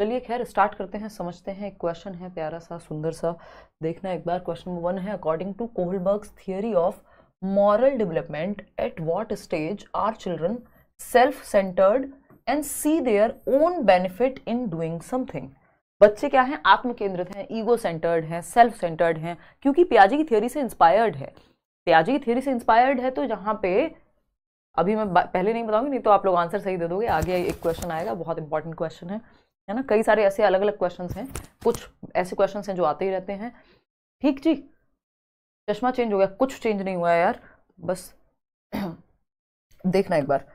चलिए खैर स्टार्ट करते हैं, समझते हैं। एक क्वेश्चन है प्यारा सा सुंदर सा, देखना एक बार। क्वेश्चन नंबर 1 है, according to Kohlberg's theory of moral development, at what stage are children self-centered and see their own benefit in doing something? बच्चे क्या हैं? आत्म केंद्रित हैं, ईगो सेंटर्ड हैं, सेल्फ सेंटर्ड हैं, क्योंकि पियाजे की थियरी से इंस्पायर्ड है। पियाजे की थियरी से इंस्पायर्ड है, तो यहाँ पे अभी मैं पहले नहीं बताऊंगी, नहीं तो आप लोग आंसर सही दे दोगे। आगे एक क्वेश्चन आएगा, बहुत इंपॉर्टेंट क्वेश्चन है ना। कई सारे ऐसे अलग अलग क्वेश्चन हैं, कुछ ऐसे क्वेश्चन हैं जो आते ही रहते हैं। ठीक जी, चश्मा चेंज हो गया, कुछ चेंज नहीं हुआ है यार, बस देखना एक बार।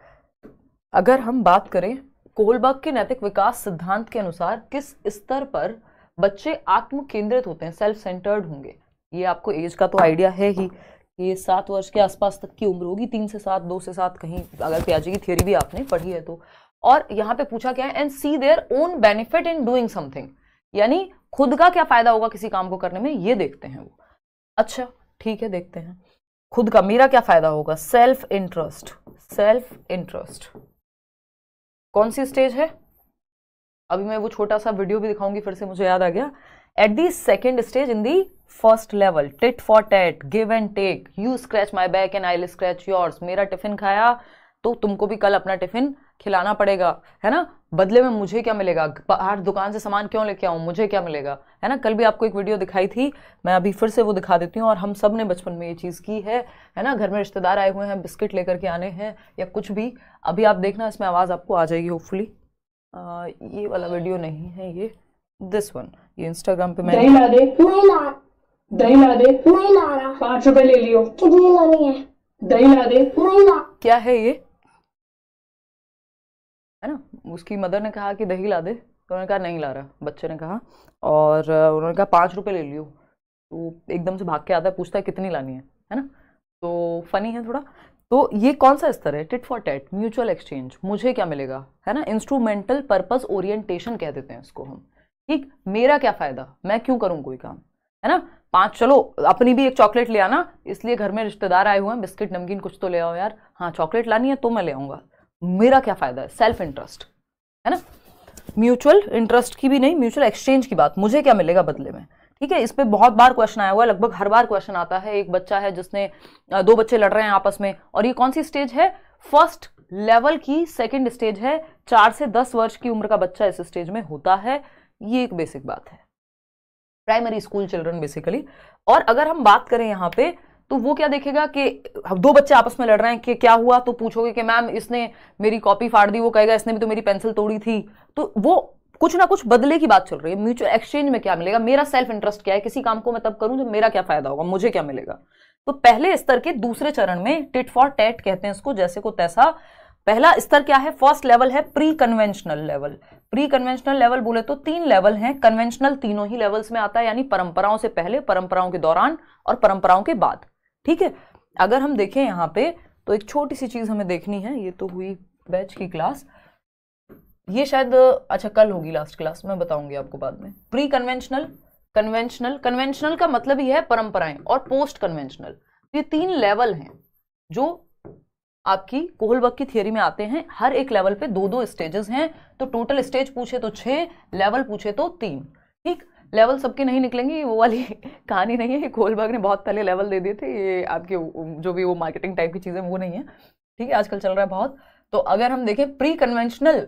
अगर हम बात करें कोहलबर्ग के नैतिक विकास सिद्धांत के अनुसार किस स्तर पर बच्चे आत्म केंद्रित होते हैं, सेल्फ सेंटर्ड होंगे, ये आपको एज का तो आइडिया है ही, ये 7 वर्ष के आसपास तक की उम्र होगी, 3 से 7, 2 से 7 कहीं, अगर पियाजे की थियरी भी आपने पढ़ी है तो। और यहाँ पे पूछा क्या है, and see their own benefit in doing something, यानी खुद का क्या फायदा होगा किसी काम को करने में, ये देखते हैं वो। अच्छा ठीक है, देखते हैं खुद का, मेरा क्या फायदा होगा। सेल्फ इंटरेस्ट, सेल्फ इंटरेस्ट कौन सी स्टेज है? अभी मैं वो छोटा सा वीडियो भी दिखाऊंगी, फिर से मुझे याद आ गया। At the second stage in the first level, tit for tat, give and take, you scratch my back and I will scratch yours. मेरा टिफिन खाया तो तुमको भी कल अपना टिफिन खिलाना पड़ेगा, है ना। बदले में मुझे क्या मिलेगा, बाहर दुकान से सामान क्यों लेके आऊं, मुझे क्या मिलेगा, है ना। कल भी आपको एक वीडियो दिखाई थी, मैं अभी फिर से वो दिखा देती हूँ। और हम सब ने बचपन में ये चीज़ की है ना। घर में रिश्तेदार आए हुए हैं, बिस्किट लेकर के आने हैं या कुछ भी, अभी आप देखना इसमें आवाज़ आपको आ जाएगी होपफुली। ये वाला वीडियो नहीं है, ये दिस वन, ये इंस्टाग्राम पे मैंने। दही ला दे, नहीं ला, दही ला दे, नहीं ला रहा, 5 रुपए ले लियो, कितनी लानी है, दही ला दे, नहीं ला। क्या है ये, है ना। उसकी मदर ने कहा कि दही ला दे, तो उन्होंने कहा नहीं ला रहा, बच्चे ने कहा, और उन्होंने कहा 5 रुपए ले लियो। तो एकदम से भाग के आता है, पूछता है कितनी लानी है ना। तो फनी है थोड़ा। तो ये कौन सा स्तर है, tit for tat, mutual exchange, मुझे क्या मिलेगा, है ना। इंस्ट्रूमेंटल पर्पस ओरिएंटेशन कह देते हैं इसको हम। ठीक, मेरा क्या फायदा, मैं क्यों करूं कोई काम, है ना। 5, चलो अपनी भी एक चॉकलेट ले आना, इसलिए घर में रिश्तेदार आए हुए हैं, बिस्किट नमकीन कुछ तो ले आओ यार। हाँ चॉकलेट लानी है तो मैं ले आऊंगा, मेरा क्या फायदा है, सेल्फ इंटरेस्ट, है ना। म्यूचुअल इंटरेस्ट की भी नहीं, म्यूचुअल एक्सचेंज की बात, मुझे क्या मिलेगा बदले में। ठीक है, इस पे बहुत बार क्वेश्चन आया हुआ है, लगभग हर बार क्वेश्चन आता है। एक बच्चा है जिसने 2 बच्चे लड़ रहे हैं आपस में, और ये कौन सी स्टेज है, फर्स्ट लेवल की सेकंड स्टेज है। 4 से 10 वर्ष की उम्र का बच्चा इस स्टेज में होता है, ये एक बेसिक बात है, प्राइमरी स्कूल चिल्ड्रन बेसिकली। और अगर हम बात करें यहाँ पे, तो वो क्या देखेगा कि 2 बच्चे आपस में लड़ रहे हैं कि क्या हुआ, तो पूछोगे कि मैम इसने मेरी कॉपी फाड़ दी, वो कहेगा इसने भी तो मेरी पेंसिल तोड़ी थी। तो वो कुछ ना कुछ बदले की बात चल रही है। म्यूचुअल एक्सचेंज में क्या मिलेगा, मेरा सेल्फ इंटरेस्ट क्या है, किसी काम को मैं तब करूं जब मेरा क्या फायदा होगा, मुझे क्या मिलेगा। तो पहले स्तर के दूसरे चरण में टिट फॉर टैट कहते हैं इसको, जैसे को तैसा। पहला स्तर क्या है, फर्स्ट लेवल है pre conventional level. Pre conventional level बोले तो 3 लेवल हैं, कन्वेंशनल तीनों ही लेवल्स में आता है, यानी परंपराओं से पहले, परंपराओं के दौरान और परंपराओं के बाद। ठीक है, अगर हम देखें यहाँ पे तो एक छोटी सी चीज हमें देखनी है। ये तो हुई बैच की क्लास, ये शायद अच्छा कल होगी लास्ट क्लास, मैं बताऊंगी आपको बाद में। प्री कन्वेंशनल, कन्वेंशनल, कन्वेंशनल का मतलब ही है परंपराएं, और पोस्ट कन्वेंशनल, ये 3 लेवल हैं जो आपकी कोहलबर्ग की थियरी में आते हैं। हर एक लेवल पे 2-2 स्टेजेस हैं, तो टोटल स्टेज पूछे तो 6, लेवल पूछे तो 3। ठीक, लेवल सबके नहीं निकलेंगे, वो वाली कहानी नहीं है, कोहलबर्ग ने बहुत पहले लेवल दे दिए थे, ये आपके जो भी वो मार्केटिंग टाइप की चीजें वो नहीं है। ठीक है, आजकल चल रहा है बहुत। तो अगर हम देखें प्री कन्वेंशनल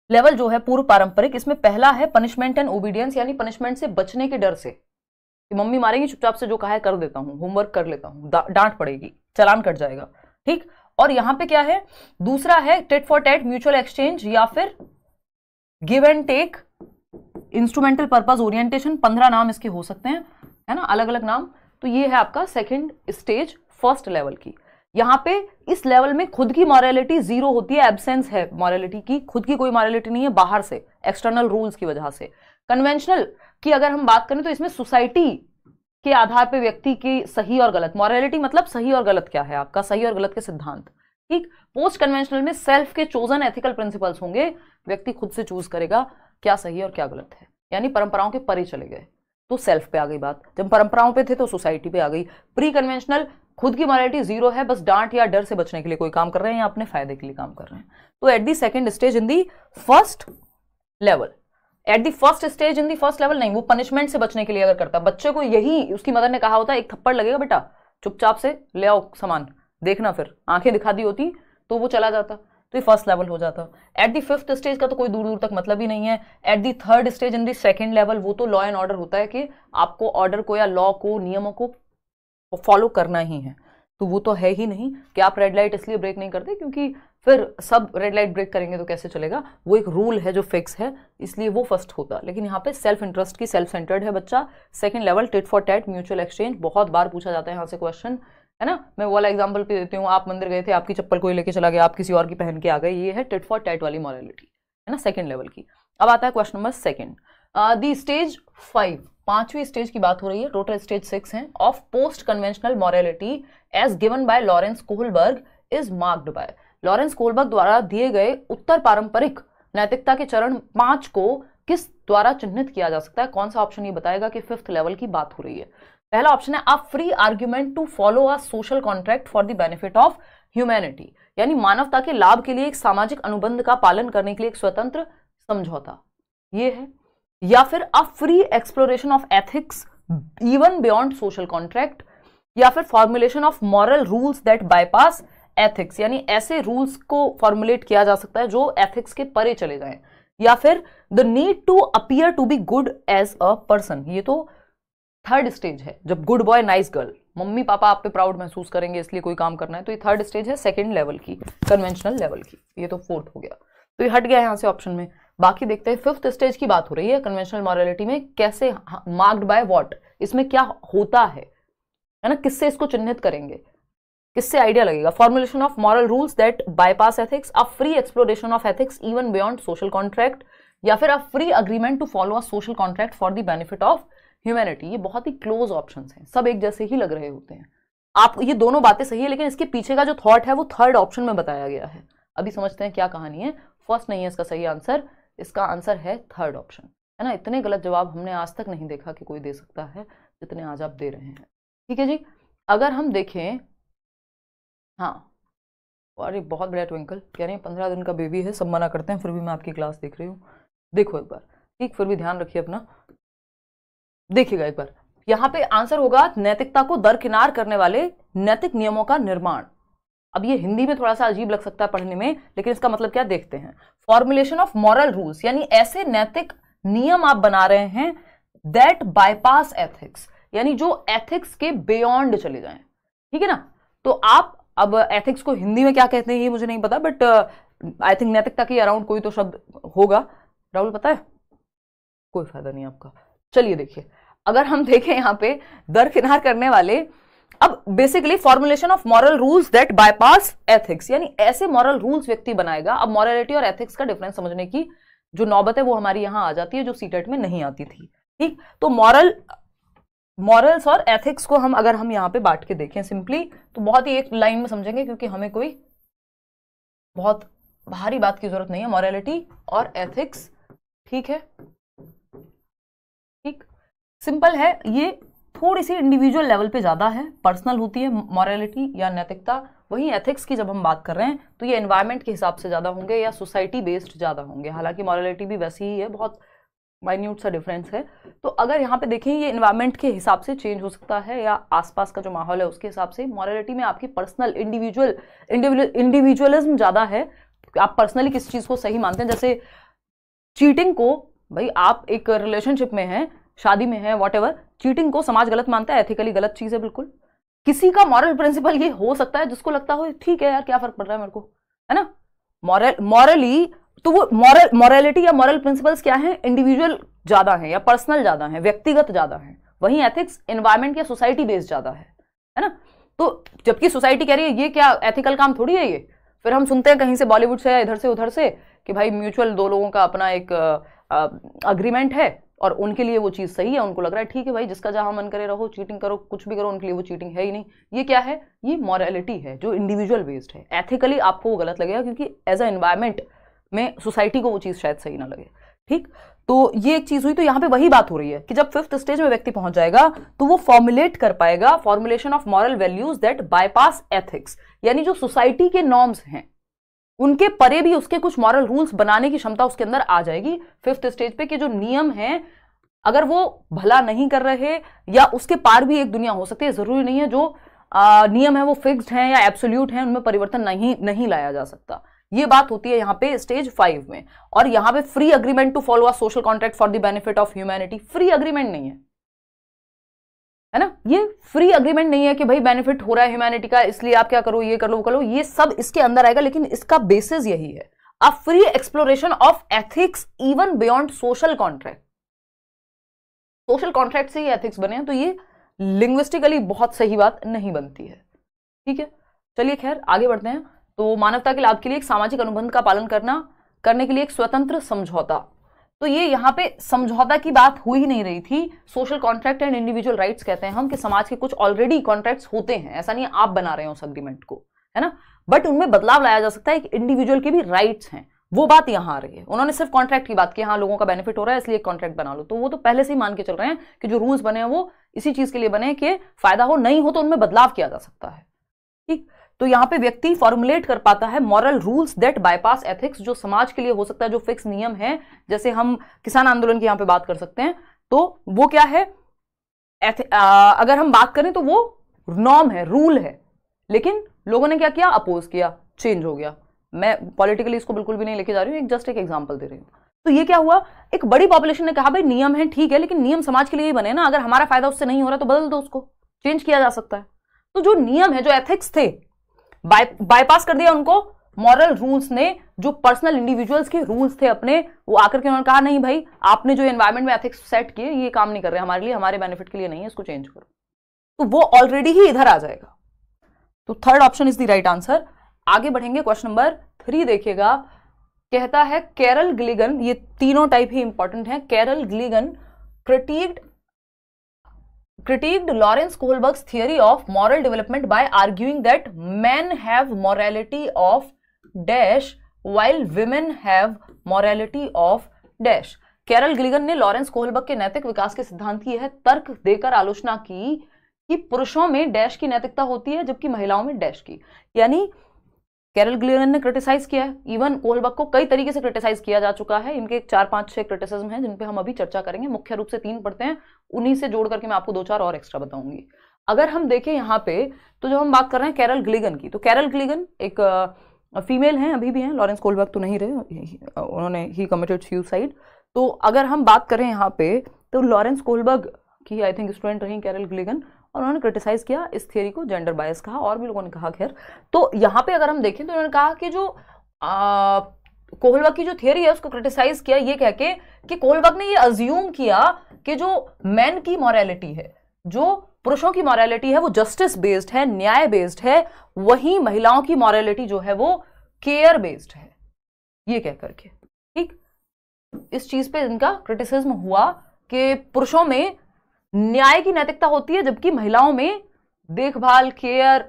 लेवल जो है पूर्व पारंपरिक, इसमें पहला है पनिशमेंट एंड ओबीडियंस, यानी पनिशमेंट से बचने के डर से कि मम्मी मारेंगी, चुपचाप से जो कहा है कर देता हूं, होमवर्क कर लेता हूं, डांट पड़ेगी, चालान कट जाएगा। ठीक, और यहां पे क्या है, दूसरा है tit for tat, mutual exchange, या फिर give and take, instrumental purpose orientation. 15 नाम इसके हो सकते हैं, है ना, अलग अलग नाम। तो ये है आपका सेकंड स्टेज फर्स्ट लेवल की। यहाँ पे इस लेवल में खुद की मॉरलिटी 0 होती है, एब्सेंस है मॉरलिटी की, खुद की कोई मॉरलिटी नहीं है, बाहर से एक्सटर्नल रूल्स की वजह से। कन्वेंशनल की अगर हम बात करें तो इसमें सोसाइटी के आधार पे व्यक्ति की सही और गलत, मॉरलिटी मतलब सही और गलत क्या है, आपका सही और गलत के सिद्धांत। ठीक, पोस्ट कन्वेंशनल में सेल्फ के चोजन एथिकल प्रिंसिपल्स होंगे, व्यक्ति खुद से चूज करेगा क्या सही और क्या गलत है, यानी परंपराओं के परे चले गए तो सेल्फ पे आ गई बात, जब परंपराओं पे थे तो सोसाइटी पे आ गई। प्री कन्वेंशनल, खुद की मॉरलिटी 0 है, बस डांट या डर से बचने के लिए कोई काम कर रहे हैं या अपने फायदे के लिए काम कर रहे हैं। तो at the second stage in the first level. At the first stage in the first level नहीं, वो पनिशमेंट से बचने के लिए अगर करता, बच्चे को यही उसकी मदर ने कहा होता, एक थप्पड़ लगेगा बेटा, चुपचाप से ले आओ सामान, देखना, फिर आंखें दिखा दी होती तो वो चला जाता, तो ये फर्स्ट लेवल हो जाता। एट द फिफ्थ स्टेज का तो कोई दूर दूर तक मतलब ही नहीं है। At the third stage in the second level, वो तो लॉ एंड ऑर्डर होता है कि आपको ऑर्डर को या लॉ को, नियमों को फॉलो करना ही है, तो वो तो है ही नहीं कि आप रेड लाइट इसलिए ब्रेक नहीं करते क्योंकि फिर सब रेड लाइट ब्रेक करेंगे तो कैसे चलेगा, वो एक रूल है जो फिक्स है, इसलिए वो फर्स्ट होता। लेकिन यहाँ पे सेल्फ इंटरेस्ट की, सेल्फ सेंटर्ड है बच्चा। Second level tit for tat, mutual exchange, बहुत बार पूछा जाता है यहाँ से क्वेश्चन, है ना। मैं वो वाला एग्जांपल पे देती हूँ, आप मंदिर गए थे, आपकी चप्पल कोई लेके चला गया, आप किसी और की पहन के आ गए, ये है टिट फॉर टैट वाली मॉरलिटी, है ना, सेकंड लेवल की। अब आता है क्वेश्चन नंबर सेकंड, दी स्टेज 5, पांचवी स्टेज की बात हो रही है, टोटल स्टेज 6 है, of post conventional morality as given by Lawrence Kohlberg is marked by. Lawrence Kohlberg द्वारा दिए गए उत्तर पारंपरिक नैतिकता के चरण 5 को किस द्वारा चिन्हित किया जा सकता है? कौन सा ऑप्शन ये बताएगा कि फिफ्थ लेवल की बात हो रही है? पहला ऑप्शन है a free argument to follow a social contract for the benefit of humanity, यानी मानवता के लाभ के लिए एक सामाजिक अनुबंध का पालन करने के लिए एक स्वतंत्र समझौता, ये है। या फिर a free exploration of ethics even beyond social contract, या फिर formulation of moral rules that bypass ethics, यानी ऐसे रूल्स को फॉर्मुलेट किया जा सकता है जो एथिक्स के परे चले जाएं, या फिर the need to appear to be good as a person, ये तो थर्ड स्टेज है, जब good boy nice girl, mummy papa आप पे प्राउड महसूस करेंगे इसलिए कोई काम करना है, तो ये थर्ड स्टेज है सेकंड लेवल की, कन्वेंशनल लेवल की, ये तो फोर्थ हो गया, तो ये हट गया यहां से ऑप्शन में। बाकी देखते हैं, फिफ्थ स्टेज की बात हो रही है कन्वेंशनल मॉरलिटी में, कैसे मार्क्ड बाय व्हाट, इसमें क्या होता है ना, किससे इसको चिन्हित करेंगे, किससे आइडिया लगेगा? Formulation of moral rules that bypass ethics, a free exploration of ethics even beyond social contract, या फिर a free agreement to follow a social contract for the benefit of humanity. ये बहुत ही क्लोज ऑप्शंस हैं, सब एक जैसे ही लग रहे होते हैं। आप ये दोनों बातें सही है, लेकिन इसके पीछे का जो थॉट है वो थर्ड ऑप्शन में बताया गया है। अभी समझते हैं क्या कहानी है। फर्स्ट नहीं है इसका सही आंसर, इसका आंसर है थर्ड ऑप्शन, है ना। इतने गलत जवाब हमने आज तक नहीं देखा कि कोई दे सकता है जितने आज आप दे रहे हैं। ठीक है जी, अगर हम देखें, हाँ, और एक बहुत बड़ा ट्विंकल कह रहे हैं 15 दिन का बेबी है, सब मना करते हैं, फिर भी मैं आपकी क्लास देख रही हूँ, देखो एक बार, ठीक, फिर भी ध्यान रखिए अपना, देखिएगा एक बार। यहाँ पे आंसर होगा नैतिकता को दरकिनार करने वाले नैतिक नियमों का निर्माण। अब ये हिंदी में थोड़ा सा अजीब लग सकता है पढ़ने में, लेकिन इसका मतलब क्या देखते हैं। फॉर्मुलेशन ऑफ मॉरल रूल्स, यानी ऐसे नैतिक नियम आप बना रहे हैं दैट बाईपास एथिक्स, यानी जो एथिक्स के बियॉन्ड चले जाएं, ठीक है ना। तो आप अब एथिक्स को हिंदी में क्या कहते हैं ये मुझे नहीं पता, बट आई थिंक नैतिकता के अराउंड कोई तो शब्द होगा। राहुल पता है? कोई फायदा नहीं आपका। चलिए देखिए, अगर हम देखें यहाँ पे दरकिनार करने वाले, अब basically formulation of moral rules that bypass ethics, यानी ऐसे मॉरल रूल्स व्यक्ति बनाएगा। अब मॉरलिटी और एथिक्स का डिफरेंस समझने की जो नौबत है वो हमारी यहाँ आ जाती है, जो सीटेट में नहीं आती थी। ठीक, तो मॉरल्स और एथिक्स को अगर हम यहाँ पे बांट के देखें सिंपली, तो बहुत ही एक लाइन में समझेंगे, क्योंकि हमें कोई बहुत भारी बात की जरूरत नहीं है। मॉरलिटी और एथिक्स, ठीक है, ठीक, सिंपल है। ये थोड़ी सी इंडिविजुअल लेवल पे ज्यादा है, पर्सनल होती है मॉरलिटी या नैतिकता। वहीं एथिक्स की जब हम बात कर रहे हैं तो ये एनवायरनमेंट के हिसाब से ज्यादा होंगे या सोसाइटी बेस्ड ज्यादा होंगे। हालांकि मॉरलिटी भी वैसी ही है, बहुत माइन्यूट सा डिफरेंस है। तो अगर यहाँ पे देखें, ये एनवायरनमेंट के हिसाब से चेंज हो सकता है या आसपास का जो माहौल है उसके हिसाब से। मॉरलिटी में आपकी पर्सनल इंडिविजुअलिज्म ज्यादा है, आप पर्सनली किस चीज को सही मानते हैं। जैसे चीटिंग को, भाई आप एक रिलेशनशिप में हैं, शादी में है, वॉट एवर, चीटिंग को समाज गलत मानता है, एथिकली गलत चीज है बिल्कुल। किसी का मॉरल प्रिंसिपल ये हो सकता है जिसको लगता हो ठीक है यार, क्या फर्क पड़ रहा है मेरे को, है ना। मॉरली तो वो मॉरलिटी या मॉरल प्रिंसिपल्स क्या है, इंडिविजुअल ज्यादा है या पर्सनल ज्यादा है, व्यक्तिगत ज्यादा है। वहीं एथिक्स एनवायरमेंट या सोसाइटी बेस्ड ज्यादा है ना। तो जबकि सोसाइटी कह रही है ये क्या एथिकल काम थोड़ी है ये। फिर हम सुनते हैं कहीं से, बॉलीवुड से या इधर से उधर से, कि भाई म्यूचुअल दो लोगों का अपना एक अग्रीमेंट है और उनके लिए वो चीज सही है, उनको लग रहा है ठीक है भाई, जिसका जहां मन करे रहो, चीटिंग करो, कुछ भी करो, उनके लिए वो चीटिंग है ही नहीं। ये क्या है, ये मॉरलिटी है जो इंडिविजुअल बेस्ड है। एथिकली आपको वो गलत लगेगा क्योंकि एज अ एनवायरमेंट में सोसाइटी को वो चीज शायद सही ना लगे। ठीक, तो ये एक चीज हुई। तो यहाँ पे वही बात हो रही है कि जब फिफ्थ स्टेज में व्यक्ति पहुंच जाएगा तो वो फॉर्मुलेट कर पाएगा formulation of moral values that bypass ethics, यानी जो सोसाइटी के नॉर्म्स हैं, उनके परे भी उसके कुछ मॉरल रूल्स बनाने की क्षमता उसके अंदर आ जाएगी 5th स्टेज पे कि जो नियम है अगर वो भला नहीं कर रहे या उसके पार भी एक दुनिया हो सकती है, जरूरी नहीं है जो नियम है वो फिक्स्ड है या एब्सोल्यूट है, उनमें परिवर्तन नहीं लाया जा सकता। ये बात होती है यहाँ पे स्टेज 5 में। और यहाँ पे free agreement to follow a social contract for the benefit of humanity, free agreement नहीं है ना, ये फ्री अग्रीमेंट नहीं है कि भाई बेनिफिट हो रहा है ह्यूमैनिटी का इसलिए आप क्या करो, ये कर लो वो कर लो, ये सब इसके अंदर आएगा, लेकिन इसका बेसिस यही है, a free exploration of ethics even beyond social contract. Social contract से ही एथिक्स बने हैं, तो ये लिंग्विस्टिकली बहुत सही बात नहीं बनती है। ठीक है, चलिए खैर आगे बढ़ते हैं। तो मानवता के लाभ के लिए एक सामाजिक अनुबंध का पालन करने के लिए एक स्वतंत्र समझौता, तो ये यहाँ पे समझौता की बात हो ही नहीं रही थी। Social contract and individual rights कहते हैं हम कि समाज के कुछ ऑलरेडी कॉन्ट्रैक्ट्स होते हैं, ऐसा नहीं आप बना रहे हो उस अग्रीमेंट को, है ना, बट उनमें बदलाव लाया जा सकता है, एक इंडिविजुअल के भी राइट्स हैं, वो बात यहां आ रही है। उन्होंने सिर्फ कॉन्ट्रैक्ट की बात की, हाँ लोगों का बेनिफिट हो रहा है इसलिए कॉन्ट्रैक्ट बना लो, तो वो तो पहले से ही मान के चल रहे हैं कि जो रूल्स बने हैं वो इसी चीज के लिए बने कि फायदा हो, नहीं हो तो उनमें बदलाव किया जा सकता है। ठीक, तो यहां पे व्यक्ति फॉर्मुलेट कर पाता है moral rules that bypass ethics, जो समाज के लिए हो सकता है, जो फिक्स नियम है, जैसे हम किसान आंदोलन की यहां पे बात कर सकते हैं, तो वो क्या है, अगर हम बात करें तो वो नॉर्म है, रूल है, लेकिन लोगों ने क्या किया, अपोज किया, चेंज हो गया। मैं पॉलिटिकली इसको बिल्कुल भी नहीं लेके जा रही हूँ, जस्ट एक एग्जांपल दे रही हूँ। तो ये क्या हुआ, एक बड़ी पॉपुलेशन ने कहा भाई नियम है ठीक है, लेकिन नियम समाज के लिए ही बने ना, अगर हमारा फायदा उससे नहीं हो रहा तो बदल दो, उसको चेंज किया जा सकता है। तो जो नियम है, जो एथिक्स थे, बाईपास कर दिया उनको मॉरल रूल्स ने, जो पर्सनल इंडिविजुअल्स के रूल्स थे अपने, वो आकर के उन्होंने कहा नहीं भाई आपने जो एनवायरमेंट में एथिक्स सेट किए ये काम नहीं कर रहे हमारे लिए, हमारे बेनिफिट के लिए नहीं है, इसको चेंज करो, तो वो ऑलरेडी ही इधर आ जाएगा। तो third option is the right answer. आगे बढ़ेंगे, क्वेश्चन नंबर 3 देखिएगा, कहता है कैरल गिलिगन, ये तीनों टाइप ही इंपॉर्टेंट है, Carol Gilligan critiqued Lawrence Kohlberg's theory of moral development by arguing that men have morality of dash while women have morality of dash। Carol Gilligan ने Lawrence Kohlberg के नैतिक विकास के सिद्धांत की है तर्क देकर आलोचना की कि पुरुषों में डैश की नैतिकता होती है जबकि महिलाओं में डैश की। यानी कैरल गिलिगन ने क्रिटिसाइज किया है, इवन कोहलबर्ग को कई तरीके से क्रिटिसाइज किया जा चुका है, इनके 4-5-6 क्रिटिसिज्म हैं जिन पे हम अभी चर्चा करेंगे, मुख्य रूप से 3 पढ़ते हैं, उन्हीं से जोड़ करके मैं आपको 2-4 और एक्स्ट्रा बताऊंगी। अगर हम देखें यहाँ पे, तो जब हम बात कर रहे हैं कैरल गिलिगन की, तो कैरल गिलिगन एक फीमेल हैं, अभी भी हैं, लॉरेंस कोहलबर्ग तो नहीं रहे, उन्होंने ही कमिटेड सुसाइड। तो अगर हम बात करें यहाँ पे, तो लॉरेंस कोहलबर्ग की आई थिंक स्टूडेंट रही कैरल गिलिगन, और उन्होंने क्रिटिसाइज किया इस थियरी को, जेंडर बायस कहा, और भी लोगों ने कहा। खैर, तो यहाँ पे अगर हम देखें तो उन्होंने कहा कि जो कोहलबर्ग की जो थियरी है उसको क्रिटिसाइज किया ये कह के कि कोहलबर्ग ने ये अज्यूम किया कि जो मैन की मॉरलिटी है, जो पुरुषों की मॉरलिटी है वो जस्टिस बेस्ड है, न्याय बेस्ड है, वहीं महिलाओं की मॉरलिटी जो है वो केयर बेस्ड है, ये कह करके। ठीक, इस चीज पे इनका क्रिटिसिज्म हुआ कि पुरुषों में न्याय की नैतिकता होती है जबकि महिलाओं में देखभाल, केयर,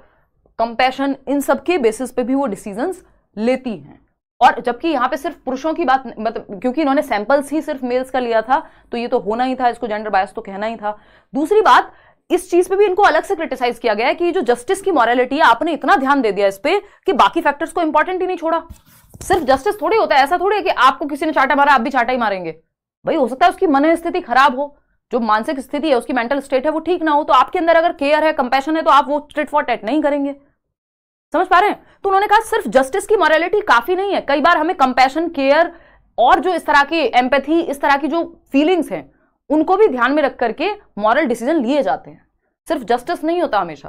कंपैशन, इन सब के बेसिस पे भी वो डिसीजंस लेती हैं। और जबकि यहाँ पे सिर्फ पुरुषों की बात, मतलब क्योंकि इन्होंने सैंपल्स ही सिर्फ मेल्स का लिया था तो ये तो होना ही था, इसको जेंडर बायस तो कहना ही था। दूसरी बात, इस चीज पे भी इनको अलग से क्रिटिसाइज किया गया है कि जो जस्टिस की मॉरलिटी है आपने इतना ध्यान दे दिया इस पे कि बाकी फैक्टर्स को इंपॉर्टेंट ही नहीं छोड़ा। सिर्फ जस्टिस थोड़ी होता है, ऐसा थोड़ी है कि आपको किसी ने चाटा मारा आप भी चाटा ही मारेंगे। भाई हो सकता है उसकी मन स्थिति खराब हो, जो मानसिक स्थिति है उसकी मेंटल स्टेट है वो ठीक ना हो, तो आपके अंदर अगर केयर है, कंपैशन है, तो आप वो टिट फॉर टैट नहीं करेंगे। समझ पा रहे हैं? तो उन्होंने कहा सिर्फ जस्टिस की मॉरलिटी काफी नहीं है, कई बार हमें कंपैशन, केयर और जो इस तरह की एम्पैथी, इस तरह की जो फीलिंग्स हैं उनको भी ध्यान में रख करके मॉरल डिसीजन लिए जाते हैं, सिर्फ जस्टिस नहीं होता हमेशा।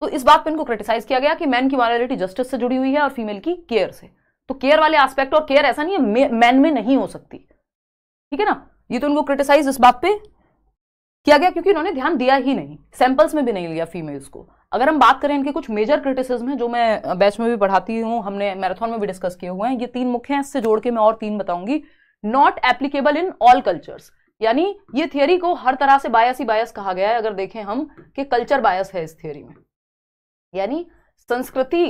तो इस बात पर इनको क्रिटिसाइज किया गया कि मैन की मॉरलिटी जस्टिस से जुड़ी हुई है और फीमेल की केयर से। तो केयर वाले एस्पेक्ट, और केयर ऐसा नहीं है मैन में नहीं हो सकती, ठीक है ना। ये तो उनको क्रिटिसाइज इस बात पे किया गया क्योंकि उन्होंने ध्यान दिया ही नहीं, सैंपल्स में भी नहीं लिया फीमेल्स को। अगर हम बात करें इनके कुछ मेजर क्रिटिसिज्म है जो मैं बैच में भी पढ़ाती हूँ, हमने मैराथन में भी डिस्कस किए हुए हैं, ये 3 मुख्य हैं, इससे जोड़ के मैं और 3 बताऊंगी। Not applicable in all cultures, यानी ये थियरी को हर तरह से बायस ही बायस कहा गया है। अगर देखें हम कि कल्चर बायस है इस थियरी में, यानी संस्कृति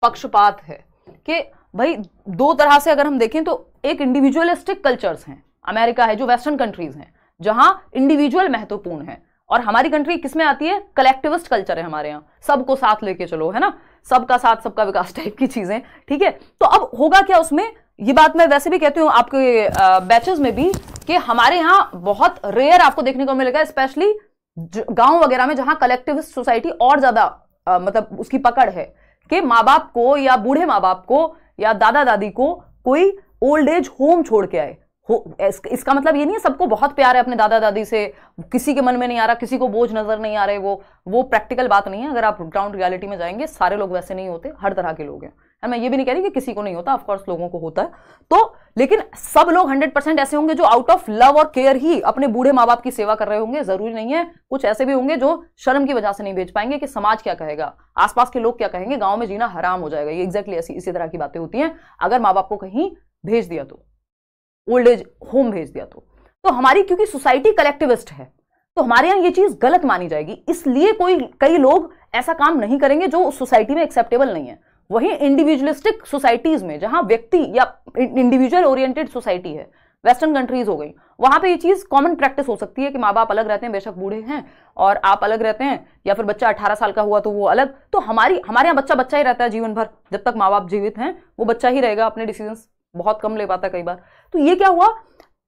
पक्षपात है कि भाई 2 तरह से अगर हम देखें तो एक इंडिविजुअलिस्टिक कल्चर्स हैं, अमेरिका है जो वेस्टर्न कंट्रीज हैं जहां इंडिविजुअल महत्वपूर्ण है, और हमारी कंट्री किसमें आती है, कलेक्टिविस्ट कल्चर है हमारे यहाँ, सबको साथ लेके चलो, है ना। सबका साथ सबका विकास टाइप की चीजें, ठीक है। तो अब होगा क्या उसमें, ये बात मैं वैसे भी कहती हूँ आपके बैचेस में भी, कि हमारे यहाँ बहुत रेयर आपको देखने को मिलेगा, स्पेशली गांव वगैरह में जहां कलेक्टिविस्ट सोसाइटी और ज्यादा मतलब उसकी पकड़ है, कि माँ बाप को या बूढ़े माँ बाप को या दादा दादी को कोई ओल्ड एज होम छोड़ के आए हो। इसका मतलब ये नहीं है सबको बहुत प्यार है अपने दादा दादी से, किसी के मन में नहीं आ रहा, किसी को बोझ नजर नहीं आ रहे, वो प्रैक्टिकल बात नहीं है। अगर आप ग्राउंड रियलिटी में जाएंगे, सारे लोग वैसे नहीं होते, हर तरह के लोग हैं। मैं ये भी नहीं कह रही कि किसी को नहीं होता, ऑफकोर्स लोगों को होता है, तो लेकिन सब लोग 100% ऐसे होंगे जो आउट ऑफ लव और केयर ही अपने बूढ़े माँ बाप की सेवा कर रहे होंगे, जरूरी नहीं है। कुछ ऐसे भी होंगे जो शर्म की वजह से नहीं भेज पाएंगे कि समाज क्या कहेगा, आसपास के लोग क्या कहेंगे, गांव में जीना हराम हो जाएगा। ये एग्जैक्टली इसी तरह की बातें होती हैं अगर माँ बाप को कहीं भेज दिया तो, ओल्ड एज होम भेज दिया तो हमारी, क्योंकि सोसाइटी कलेक्टिविस्ट है, तो हमारे यहां ये चीज गलत मानी जाएगी, इसलिए कई लोग ऐसा काम नहीं करेंगे जो उस सोसाइटी में एक्सेप्टेबल नहीं है। वहीं इंडिविजुअलिस्टिक सोसाइटीज में, जहां व्यक्ति या इंडिविजुअल ओरिएंटेड सोसाइटी है, वेस्टर्न कंट्रीज हो गई, वहां पे ये चीज कॉमन प्रैक्टिस हो सकती है कि माँ बाप अलग रहते हैं, बेशक बूढ़े हैं, और आप अलग रहते हैं, या फिर बच्चा 18 साल का हुआ तो वो अलग। तो हमारे यहाँ बच्चा ही रहता है जीवन भर, जब तक माँ बाप जीवित हैं वो बच्चा ही रहेगा, अपने डिसीजंस बहुत कम ले पाता है कई बार। तो ये क्या हुआ,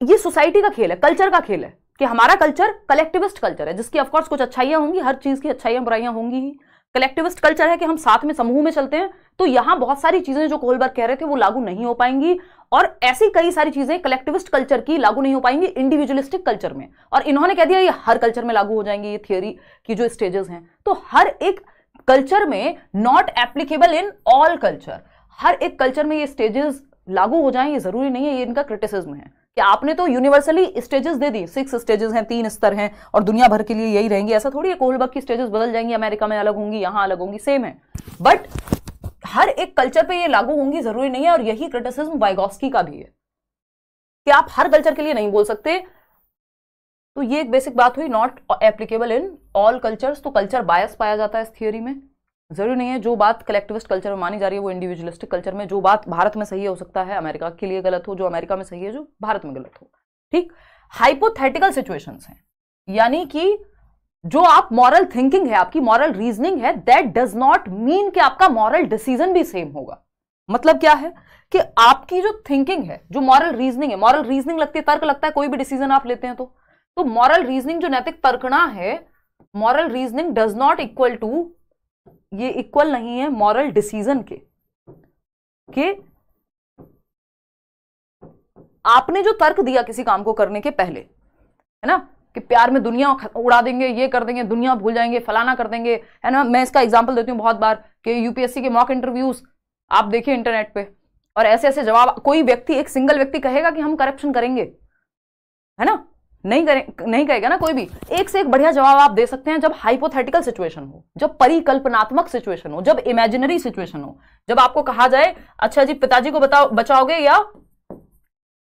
ये सोसाइटी का खेल है, कल्चर का खेल है, कि हमारा कल्चर कलेक्टिविस्ट कल्चर है, जिसकी ऑफकोर्स कुछ अच्छाइयां होंगी, हर चीज की अच्छाइयां बुराइयां होंगी ही। कलेक्टिविस्ट कल्चर है कि हम साथ में समूह में चलते हैं, तो यहां बहुत सारी चीजें जो कोहलबर्ग कह रहे थे वो लागू नहीं हो पाएंगी, और ऐसी कई सारी चीजें कलेक्टिविस्ट कल्चर की लागू नहीं हो पाएंगी इंडिविजुअलिस्टिक कल्चर में। और इन्होंने कह दिया ये हर कल्चर में लागू हो जाएंगी, ये थियोरी की जो स्टेजेस हैं। तो हर एक कल्चर में, not applicable in all culture, हर एक कल्चर में ये स्टेजेस लागू हो जाएं, ये जरूरी नहीं है। ये इनका क्रिटिसिज्म है कि आपने तो यूनिवर्सली स्टेजेस दे दी, 6 स्टेजेस हैं, 3 स्तर हैं, और दुनिया भर के लिए यही रहेंगी। ऐसा थोड़ी है कोहलबर्ग की स्टेजेस बदल जाएंगी, अमेरिका में अलग होंगी, यहां अलग होंगी, सेम है, बट हर एक कल्चर पे ये लागू होंगी जरूरी नहीं है। और यही क्रिटिसिज्म वाइगॉस्की का भी है कि आप हर कल्चर के लिए नहीं बोल सकते। तो ये एक बेसिक बात हुई, not applicable in all cultures. तो कल्चर बायस पाया जाता है इस थियोरी में, जरूरी नहीं है जो बात कलेक्टिविस्ट कल्चर में मानी जा रही है वो इंडिविजुअलिस्टिक कल्चर में, जो बात भारत में सही है हो सकता है अमेरिका के लिए गलत हो, जो अमेरिका में सही है जो भारत में गलत हो, ठीक। हाइपोथेटिकल सिचुएशंस हैं, यानी कि जो आप मॉरल थिंकिंग है, आपकी मॉरल रीजनिंग है, दैट डज नॉट मीन कि आपका मॉरल डिसीजन भी सेम होगा। मतलब क्या है कि आपकी जो थिंकिंग है, जो मॉरल रीजनिंग है, मॉरल रीजनिंग लगती है, तर्क लगता है, कोई भी डिसीजन आप लेते हैं तो मॉरल रीजनिंग जो नैतिक तर्कना है, moral reasoning does not equal to, ये इक्वल नहीं है मॉरल डिसीजन के आपने जो तर्क दिया किसी काम को करने के पहले, है ना, कि प्यार में दुनिया उड़ा देंगे, ये कर देंगे, दुनिया भूल जाएंगे, फलाना कर देंगे, है ना। मैं इसका एग्जांपल देती हूँ बहुत बार कि यूपीएससी के मॉक इंटरव्यूज आप देखिए इंटरनेट पे, और ऐसे ऐसे जवाब, कोई व्यक्ति, एक सिंगल व्यक्ति कहेगा कि हम करप्शन करेंगे, है ना, नहीं कहेगा ना कोई भी। एक से एक बढ़िया जवाब आप दे सकते हैं जब हाइपोथेटिकल सिचुएशन हो, जब परिकल्पनात्मक सिचुएशन हो, जब इमेजिनरी सिचुएशन हो, जब आपको कहा जाए अच्छा जी पिताजी को बचाओगे या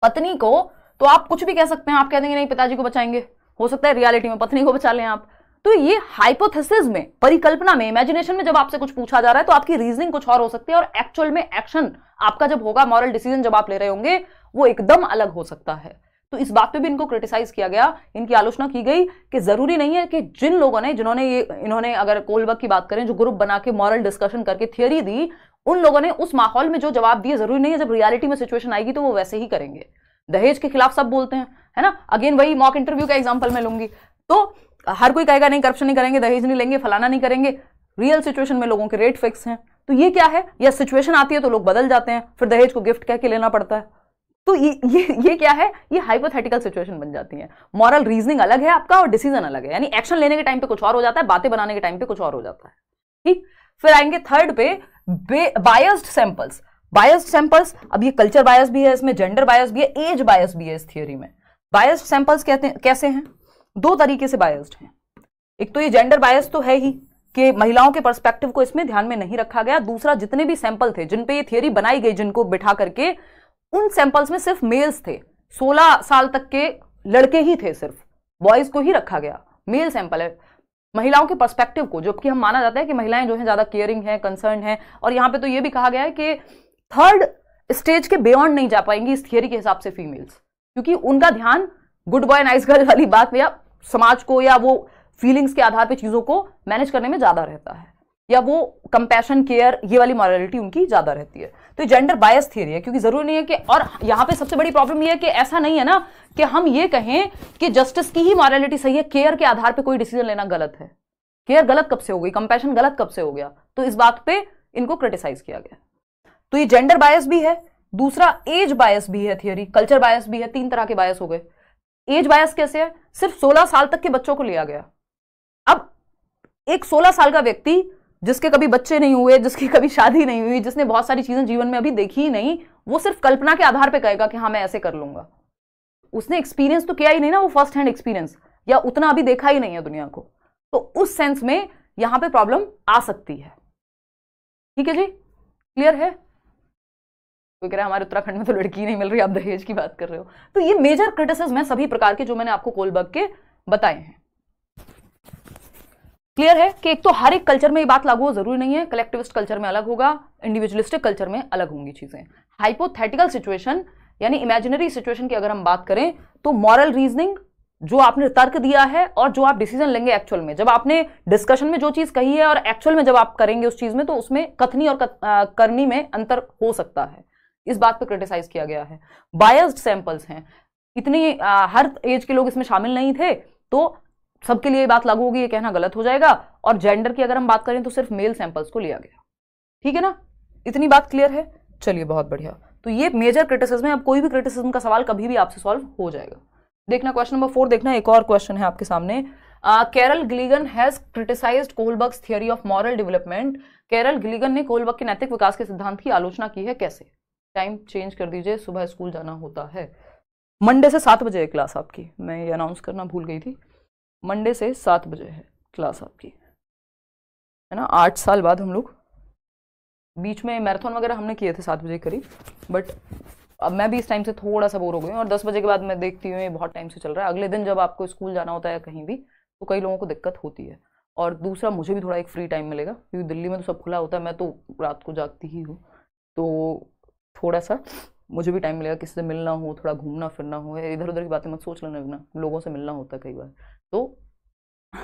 पत्नी को, तो आप कुछ भी कह सकते हैं, आप कह देंगे नहीं पिताजी को बचाएंगे, हो सकता है रियलिटी में पत्नी को बचा लें आप। तो ये हाइपोथेसिस में, परिकल्पना में, इमेजिनेशन में जब आपसे कुछ पूछा जा रहा है तो आपकी रीजनिंग कुछ और हो सकती है, और एक्चुअल में एक्शन आपका जब होगा, मॉरल डिसीजन जब आप ले रहे होंगे, वो एकदम अलग हो सकता है। तो इस बात पे भी इनको क्रिटिसाइज किया गया, इनकी आलोचना की गई कि जरूरी नहीं है कि जिन लोगों ने, इन्होंने अगर कोहलबर्ग की बात करें, जो ग्रुप बना के मॉरल डिस्कशन करके थियरी दी, उन लोगों ने उस माहौल में जो जवाब दिए, जरूरी नहीं है जब रियलिटी में सिचुएशन आएगी तो वो वैसे ही करेंगे। दहेज के खिलाफ सब बोलते हैं, है ना, अगेन वही मॉक इंटरव्यू का एग्जांपल मैं लूंगी, तो हर कोई कहेगा नहीं करप्शन नहीं करेंगे, दहेज नहीं लेंगे, फलाना नहीं करेंगे। रियल सिचुएशन में लोगों के रेट फिक्स हैं। तो ये क्या है, या सिचुएशन आती है तो लोग बदल जाते हैं, फिर दहेज को गिफ्ट कह के लेना पड़ता है। तो ये क्या है, ये हाइपोथेटिकल सिचुएशन बन जाती है। मॉरल रीजनिंग अलग है आपका और डिसीजन अलग है, यानी एक्शन लेने के टाइम पे कुछ और हो जाता है, बातें बनाने के टाइम पे कुछ और हो जाता है, ठीक। फिर आएंगे थर्ड पे, बायस्ड सैंपल्स। बायस्ड सैंपल्स, अब ये कल्चर बायस भी है, इसमें जेंडर बायस भी है, एज बायस भी है इस थियोरी में। बायस्ड सैंपल्स कहते हैं, कैसे हैं, दो तरीके से बायस्ड हैं। एक तो ये जेंडर बायस तो है ही कि महिलाओं के पर्सपेक्टिव को इसमें ध्यान में नहीं रखा गया। दूसरा, जितने भी सैंपल थे जिन पे ये थियोरी बनाई गई, जिनको बिठा करके, उन सैंपल्स में सिर्फ मेल्स थे, 16 साल तक के लड़के ही थे, सिर्फ बॉयज को ही रखा गया, मेल सैंपल है। महिलाओं के पर्सपेक्टिव को, जबकि हम माना जाता है कि महिलाएं जो है ज्यादा केयरिंग है, कंसर्न है, और यहां पे तो ये भी कहा गया है कि थर्ड स्टेज के बियॉन्ड नहीं जा पाएंगी इस थियोरी के हिसाब से फीमेल्स, क्योंकि उनका ध्यान गुड बॉय नाइस गर्ल वाली बात पे, या समाज को, या वो फीलिंग्स के आधार पे चीजों को मैनेज करने में ज्यादा रहता है। या वो कंपैशन, केयर, ये वाली मॉरलिटी उनकी ज्यादा रहती है। तो ये जेंडर बायस थियरी है, क्योंकि जरूरी नहीं है कि, और यहाँ पे सबसे बड़ी प्रॉब्लम ये है कि ऐसा नहीं है ना कि हम ये कहें कि जस्टिस की ही मॉरलिटी सही है, केयर के आधार पे कोई डिसीजन लेना गलत है। केयर गलत कब से हो गई, कंपैशन गलत कब से हो गया? तो इस बात पे इनको क्रिटिसाइज किया गया। तो ये जेंडर बायस भी है, दूसरा एज बायस भी है थियरी, कल्चर बायस भी है, 3 तरह के बायस हो गए। एज बायस कैसे है? सिर्फ 16 साल तक के बच्चों को लिया गया। अब एक 16 साल का व्यक्ति जिसके कभी बच्चे नहीं हुए, जिसकी कभी शादी नहीं हुई, जिसने बहुत सारी चीजें जीवन में अभी देखी ही नहीं, वो सिर्फ कल्पना के आधार पे कहेगा कि हाँ मैं ऐसे कर लूंगा। उसने एक्सपीरियंस तो किया ही नहीं ना, वो फर्स्ट हैंड एक्सपीरियंस, या उतना अभी देखा ही नहीं है दुनिया को। तो उस सेंस में यहां पे प्रॉब्लम आ सकती है। ठीक है जी, क्लियर है? कोई कह रहा है हमारे उत्तराखंड में तो लड़की नहीं मिल रही, आप दहेज की बात कर रहे हो। तो ये मेजर क्रिटिसिज्म है सभी प्रकार के जो मैंने आपको कोलबर्ग के बताए हैं। क्लियर है कि एक तो हर एक कल्चर में ये बात लागू हो जरूरी नहीं है, कलेक्टिविस्ट कल्चर में अलग होगा, इंडिविजुअलिस्टिक कल्चर में अलग होंगी चीजें। हाइपोथेटिकल सिचुएशन यानी इमेजिनरी सिचुएशन की अगर हम बात करें तो मॉरल रीजनिंग, जो आपने तर्क दिया है और जो आप डिसीजन लेंगे एक्चुअल में, जब आपने डिस्कशन में जो चीज कही है और एक्चुअल में जब आप करेंगे उस चीज में, तो उसमें कथनी और करनी में अंतर हो सकता है। इस बात पे क्रिटिसाइज किया गया है। बायस्ड सैंपल्स हैं, इतनी हर एज के लोग इसमें शामिल नहीं थे, तो सबके लिए बात लागू होगी, ये कहना गलत हो जाएगा। और जेंडर की अगर हम बात करें तो सिर्फ मेल सैंपल्स को लिया गया। ठीक है ना, इतनी बात क्लियर है? चलिए बहुत बढ़िया। तो ये मेजर क्रिटिसिज्म है। अब कोई भी क्रिटिसिज्म का सवाल कभी भी आपसे सॉल्व हो जाएगा। देखना क्वेश्चन नंबर 4, देखना एक और क्वेश्चन है आपके सामने। Carol Gilligan has criticised Kohlberg's theory of moral development. कैरल गिलिगन ने कोहलबर्ग के नैतिक विकास के सिद्धांत की आलोचना की है, कैसे? टाइम चेंज कर दीजिए, सुबह स्कूल जाना होता है। मंडे से 7 बजे है क्लास आपकी, मैं ये अनाउंस करना भूल गई थी। मंडे से 7 बजे है क्लास आपकी, है ना। 8 साल बाद हम लोग, बीच में मैराथन वगैरह हमने किए थे 7 बजे करीब, बट अब मैं भी इस टाइम से थोड़ा सा बोर हो गई हूँ। और 10 बजे के बाद मैं देखती हूँ ये बहुत टाइम से चल रहा है। अगले दिन जब आपको स्कूल जाना होता है कहीं भी, तो कई लोगों को दिक्कत होती है। और दूसरा, मुझे भी थोड़ा एक फ्री टाइम मिलेगा, क्योंकि दिल्ली में तो सब खुला होता है, मैं तो रात को जागती ही हूँ, तो थोड़ा सा मुझे भी टाइम मिलेगा, किसी से मिलना हो, थोड़ा घूमना फिरना हो। इधर उधर की बातें मत सोच लेना, लोगों से मिलना होता है कई बार। तो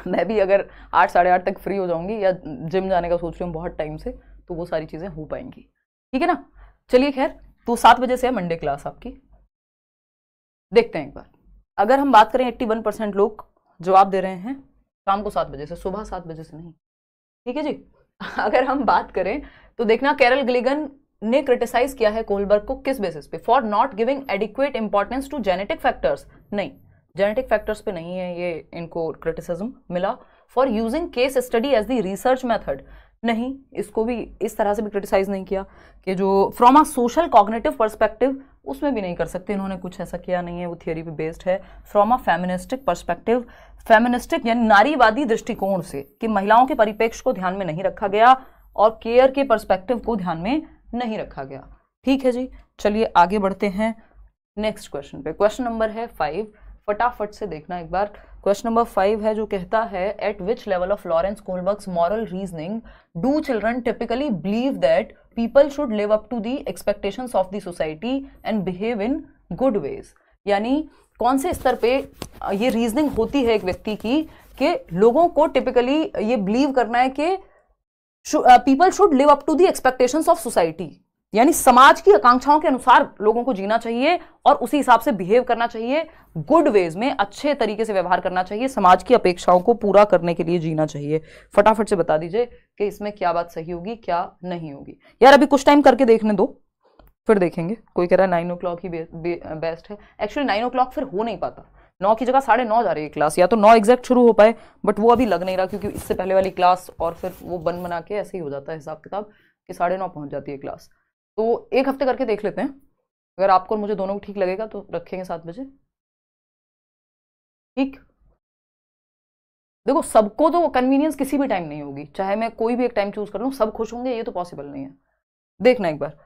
मैं भी अगर 8 साढ़े 8 तक फ्री हो जाऊंगी, या जिम जाने का सोच रही हूँ बहुत टाइम से, तो वो सारी चीज़ें हो पाएंगी। ठीक है ना। चलिए खैर, तो 7 बजे से है मंडे क्लास आपकी। देखते हैं एक बार, अगर हम बात करें 81% लोग जवाब दे रहे हैं शाम को 7 बजे से, सुबह 7 बजे से नहीं। ठीक है जी। अगर हम बात करें तो देखना, कैरल गिलिगन ने क्रिटिसाइज किया है कोहलबर्ग को किस बेसिस पे? For not giving adequate importance to genetic factors. नहीं, जेनेटिक फैक्टर्स पे नहीं है ये इनको क्रिटिसिज्म मिला। For using case study as the research method, नहीं, इसको भी इस तरह से भी क्रिटिसाइज नहीं किया कि जो from a social cognitive perspective, उसमें भी नहीं कर सकते इन्होंने, कुछ ऐसा किया नहीं है, वो थियरी पे बेस्ड है। From a feministic perspective, feministic यानी नारीवादी दृष्टिकोण से, कि महिलाओं के परिप्रेक्ष्य को ध्यान में नहीं रखा गया और केयर के पर्सपेक्टिव को ध्यान में नहीं रखा गया। ठीक है जी, चलिए आगे बढ़ते हैं नेक्स्ट क्वेश्चन पे। क्वेश्चन नंबर है 5, फटाफट से देखना एक बार। क्वेश्चन नंबर 5 है जो कहता है, at which level of Lawrence Kohlberg's moral reasoning do children typically believe that people should live up to the expectations of the society and behave in good ways. यानी कौन से स्तर पे ये रीजनिंग होती है एक व्यक्ति की कि लोगों को टिपिकली ये बिलीव करना है कि people should live up to the expectations of society, यानी समाज की आकांक्षाओं के अनुसार लोगों को जीना चाहिए और उसी हिसाब से बिहेव करना चाहिए, गुड वेज में, अच्छे तरीके से व्यवहार करना चाहिए, समाज की अपेक्षाओं को पूरा करने के लिए जीना चाहिए। फटाफट से बता दीजिए कि इसमें क्या बात सही होगी, क्या नहीं होगी। यार अभी कुछ टाइम करके देखने दो, फिर देखेंगे। कोई कह रहा है 9 o'clock ही बेस्ट है। एक्चुअली 9 o'clock फिर हो नहीं पाता, 9 की जगह 9:30 जा रही है क्लास, या तो 9 एग्जैक्ट शुरू हो पाए, बट वो अभी लग नहीं रहा, क्योंकि इससे पहले वाली क्लास और फिर वो बन बना के ऐसे ही हो जाता है हिसाब किताब कि 9:30 पहुंच जाती है क्लास। तो एक हफ्ते करके देख लेते हैं, अगर आपको और मुझे दोनों को ठीक लगेगा तो रखेंगे 7 बजे। ठीक, देखो सबको तो कन्वीनियंस किसी भी टाइम नहीं होगी, चाहे मैं कोई भी एक टाइम चूज कर लूँ सब खुश होंगे, ये तो पॉसिबल नहीं है। देखना एक बार,